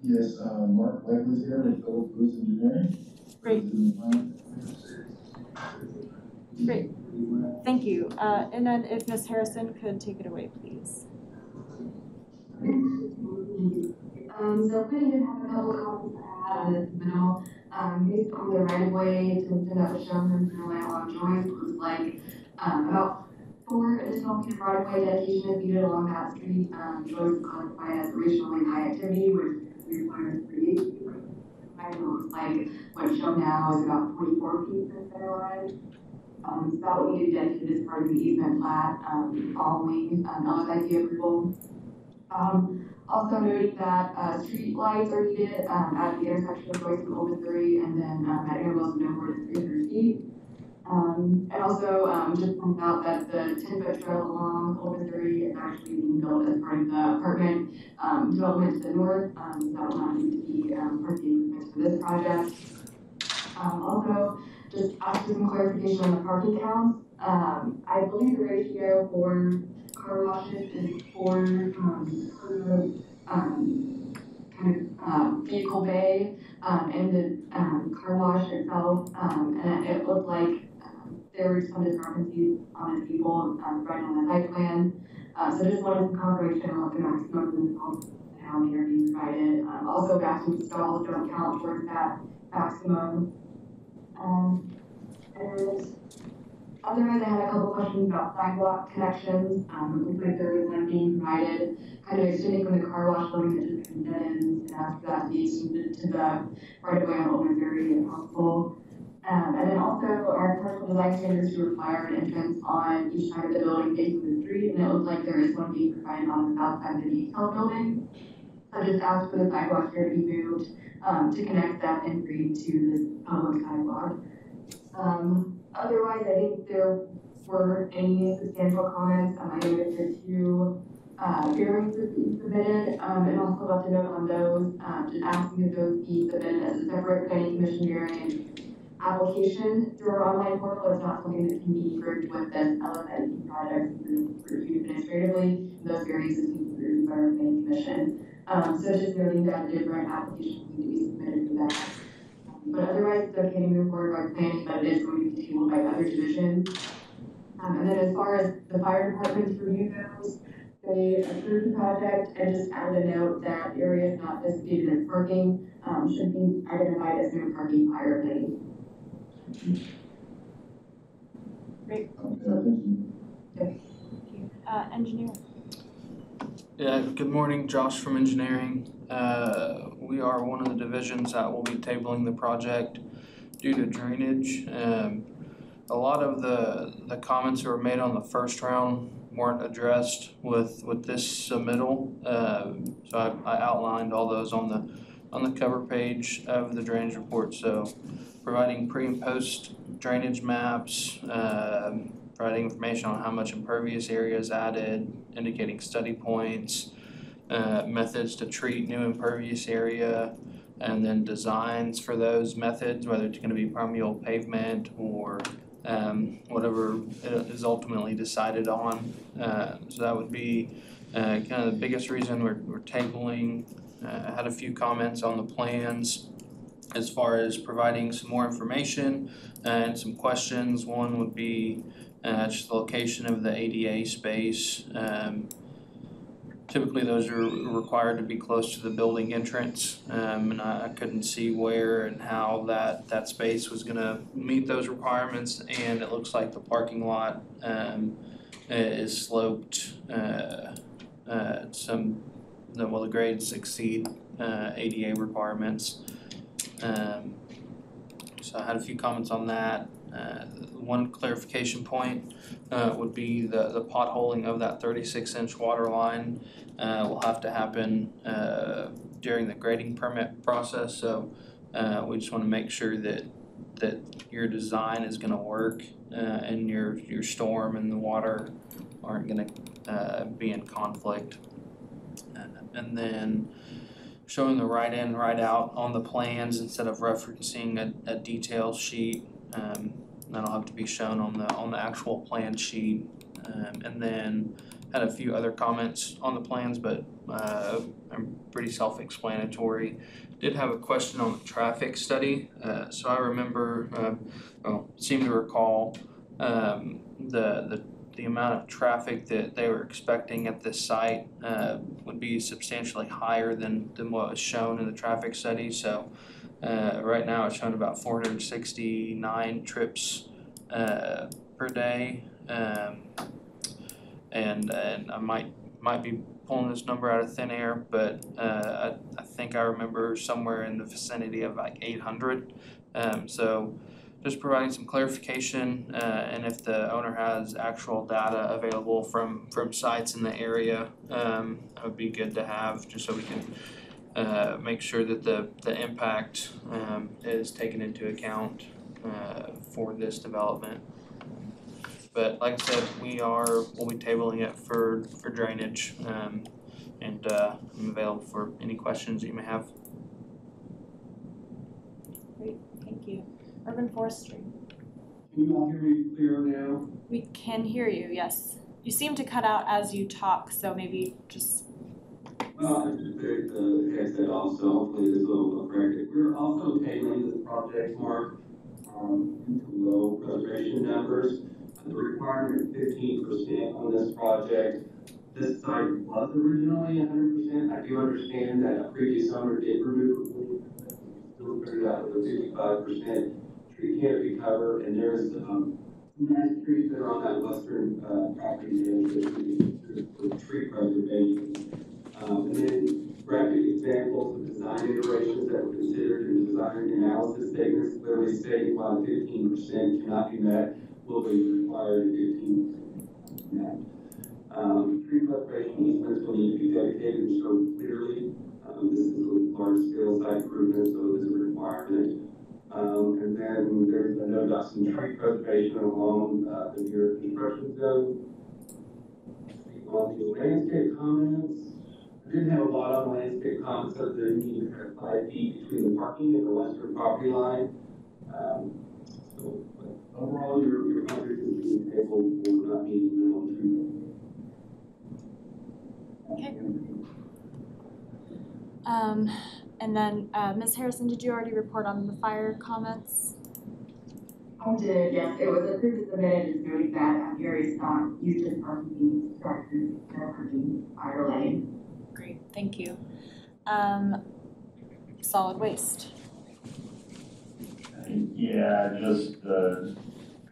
Yes, Mark Blakely's here with Phillips Booth Engineering. Great. Great. Thank you. And then if Ms. Harrison could take it away, please. So we did have a couple comments that I had on this middle, based on the right of way to that was shown in the layout on Joyce, looks like about 4 additional feet of right of way dedication is needed along that street. Joyce is classified as regionally high activity, which requires 3 feet. It looks like what's shown now is about 24 feet from the center line. So that will need to be dedicated as part of the easement plat, following LSIP approval. Also noting that street lights are needed at the intersection of Joyce and Old Missouri, and then at intervals of no more than 300 feet. And also just point out that the 10-foot trail along Old Missouri is actually being built as part of the apartment development to the north, so that will not need to be part of the improvements for this project. Also, just after some clarification on the parking counts, I believe the ratio for car washes is 4 vehicle bay and the car wash itself, and it looked like there were some discrepancies on the table right on the site plan. So just wanted some confirmation on what the maximum and how many are being provided. Also, vacuum stalls don't count towards that maximum. And otherwise, I had a couple questions about sidewalk connections. It looks like there is one being provided, kind of extending from the car wash line to just dead ends, and after that, be extended to the right of way on Old Missouri if possible. And then also, our commercial design standards do require an entrance on each side of the building facing the street, and it looks like there is one being provided on the south side of the detail building. So I just asked for the sidewalk here to be moved to connect that entry to this public sidewalk. Otherwise, I think there were any substantial comments. I noticed the 2 variances being submitted, and also left a note on those, just asking that those be submitted as a separate planning commission variance application through our online portal. It's not something that can be grouped with this LSIP project and reviewed administratively. Those variances can be grouped by our planning commission. So just noting that different applications need to be submitted for that. But otherwise, it's okay to move forward by planning, but it is going to be tabled by other divisions. And then as far as the fire department's review goes, they approved the project and just added a note that areas not designated as parking should be identified as no parking fire lane. Great. Okay. Engineer. Yeah, good morning, Josh from engineering. We are one of the divisions that will be tabling the project due to drainage. A lot of the comments that were made on the first round weren't addressed with this submittal. So I outlined all those on the cover page of the drainage report. So providing pre and post drainage maps, providing information on how much impervious area is added, indicating study points, methods to treat new impervious area, and then designs for those methods, whether it's going to be permeable pavement or whatever is ultimately decided on. So that would be kind of the biggest reason we're tabling. I had a few comments on the plans as far as providing some more information and some questions. One would be just the location of the ADA space. typically those are required to be close to the building entrance. And I couldn't see where and how that space was gonna meet those requirements. And it looks like the parking lot, is sloped, the grades exceed, ADA requirements. So I had a few comments on that. One clarification point would be the potholing of that 36-inch water line will have to happen during the grading permit process. So we just want to make sure that your design is going to work and your storm and the water aren't going to be in conflict. And then showing the right in, right out on the plans instead of referencing a detail sheet. That'll have to be shown on the actual plan sheet. And then had a few other comments on the plans, but I'm pretty self-explanatory. Did have a question on the traffic study. So I remember, seem to recall the amount of traffic that they were expecting at this site would be substantially higher than what was shown in the traffic study. So right now it's shown about 469 trips per day, and I might be pulling this number out of thin air, but I think I remember somewhere in the vicinity of like 800. So just providing some clarification, and if the owner has actual data available from sites in the area, that would be good to have, just so we can make sure that the impact is taken into account for this development. But like I said, we'll be tabling it for drainage, and I'm available for any questions that you may have. Great, thank you. Urban Forestry. Can you all hear me clear now? We can hear you, yes. You seem to cut out as you talk, so maybe just... Well, I just picked the headset off, so hopefully this will correct it. We're also tabling this project, Mark, due to low preservation numbers. The requirement is 15% on this project. This site was originally 100%. I do understand that a previous owner did remove it, still figured out with a 55% tree canopy cover, and there's some nice trees that are on that western property edge for tree preservation. And then graphic examples of design iterations that were considered in design analysis statements clearly stating why 15% cannot be met will be required at 15%. Tree preservation easements will need to be dedicated and shown clearly. This is a large-scale site improvement, so it is a requirement. And then there's the no dusting tree preservation along the near construction zone. On the landscape comments, I didn't have a lot on landscape comments other than you need to have 5 feet between the parking and the western property line. So overall, your 100 is being tabled for not meeting minimum tree. Okay. And then Ms. Harrison, did you already report on the fire comments? I did, yes. It was approved as amended, just noting that Gary's Houston parking structures parking fire lane. Great, thank you. Solid waste. Yeah, just the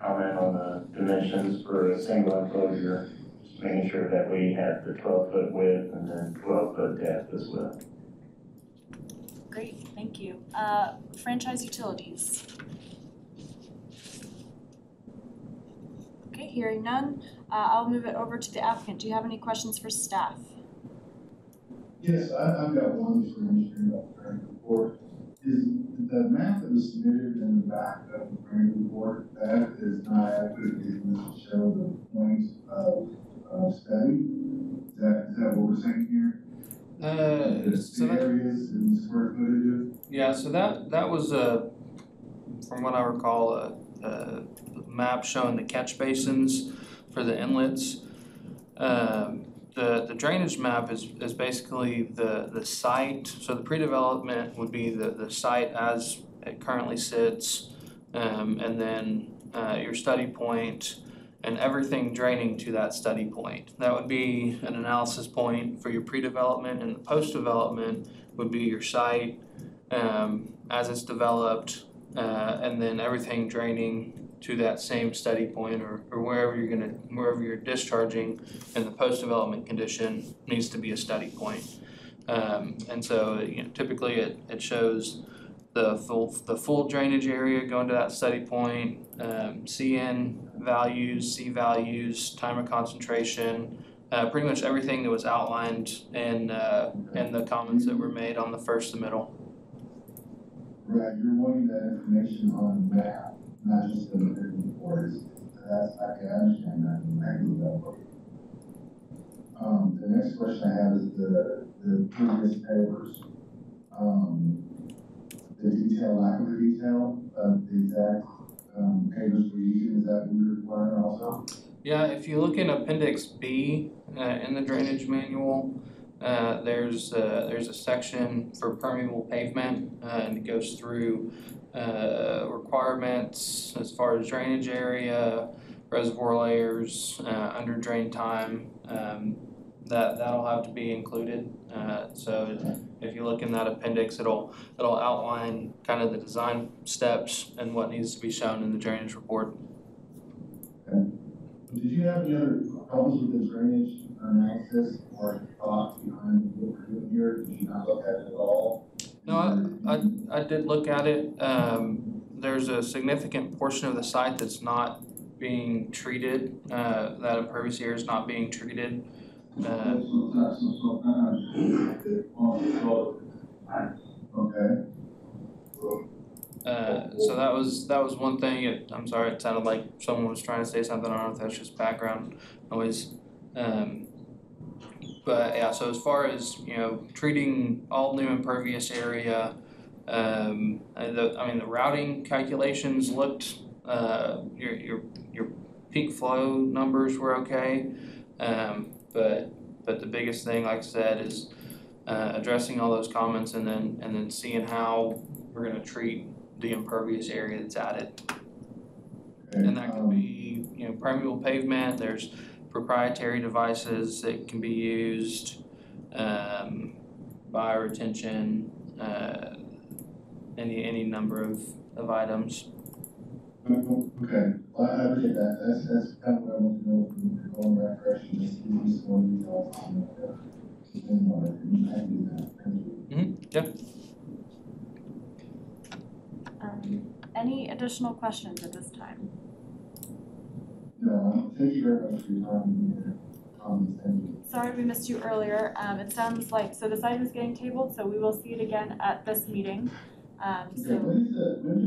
comment on the dimensions for a single enclosure, just making sure that we have the 12-foot width and then 12-foot depth as well. Great, thank you. Franchise utilities. Okay, hearing none, I'll move it over to the applicant. Do you have any questions for staff? Yes, I've got one for Mr. Report. Is the map that was submitted in the back of the planning report, that is not adequate to show the points of study? Is that what we're saying here? So the areas and square footage? Yeah, so that was from what I recall, a map showing the catch basins for the inlets. The drainage map is basically the site. So the pre-development would be the site as it currently sits, and then your study point and everything draining to that study point. That would be an analysis point for your pre-development, and the post-development would be your site as it's developed, and then everything draining to that same study point or wherever you're discharging in the post-development condition needs to be a study point. And so typically it shows the full drainage area going to that study point, CN values, C values, time of concentration, pretty much everything that was outlined in the comments that were made on the first submittal. Right, you're wanting that information on the map, not just in the written reports. I can understand that, I can do that. The next question I have is the previous papers. The detail, lack of the detail of the exact papers we're using, is that what we're requiring also? Yeah, if you look in Appendix B in the drainage manual, there's a section for permeable pavement, and it goes through requirements as far as drainage area, reservoir layers, under drain time. That'll have to be included. So if you look in that appendix, it'll outline kind of the design steps and what needs to be shown in the drainage report. Okay. Did you have any other problems with the drainage analysis or thought behind what we're doing here? Did you not look at it at all? No, I did look at it. There's a significant portion of the site that's not being treated. That impervious area is not being treated. Okay. So that was one thing. I'm sorry, it sounded like someone was trying to say something. I don't know if that's just background noise. But yeah, so as far as treating all new impervious area, the routing calculations looked your peak flow numbers were okay. But the biggest thing, like I said, is addressing all those comments and then seeing how we're going to treat the impervious area that's added. Okay. And that could be permeable pavement. There's proprietary devices that can be used, bioretention, any number of items. Okay, well, I appreciate that. That's kind of what I want to know from the going back direction. Just give me some more details on that. I do that. Thank you. Yep. Any additional questions at this time? No, thank you very much for your time and your comments. Thank you. Sorry we missed you earlier. It sounds like, so this item is getting tabled, so we will see it again at this meeting. When do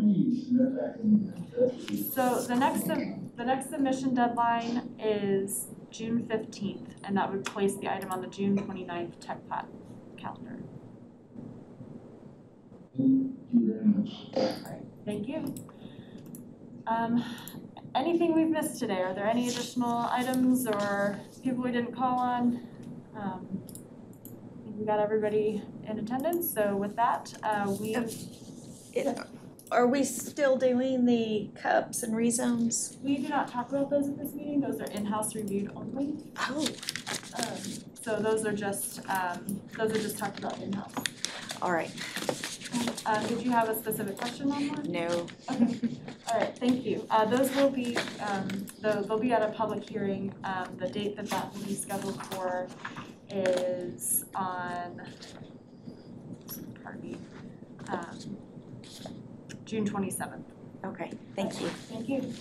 we submit that in? So the next submission deadline is June 15th, and that would place the item on the June 29th Tech Plat calendar. Thank you very much. All right, thank you. Anything we've missed today? Are there any additional items or people we didn't call on? I think we got everybody in attendance, so with that, Are we still doing the cups and rezones? We do not talk about those at this meeting. Those are in-house reviewed only. Oh. So those are just talked about in-house. All right. Did you have a specific question on that? No. Okay. All right. Thank you. Those will be they'll be at a public hearing. The date that will be scheduled for is on. Pardon me. June 27th. Okay, thank you. Thank you.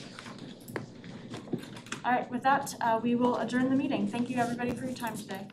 All right, with that, we will adjourn the meeting. Thank you, everybody, for your time today.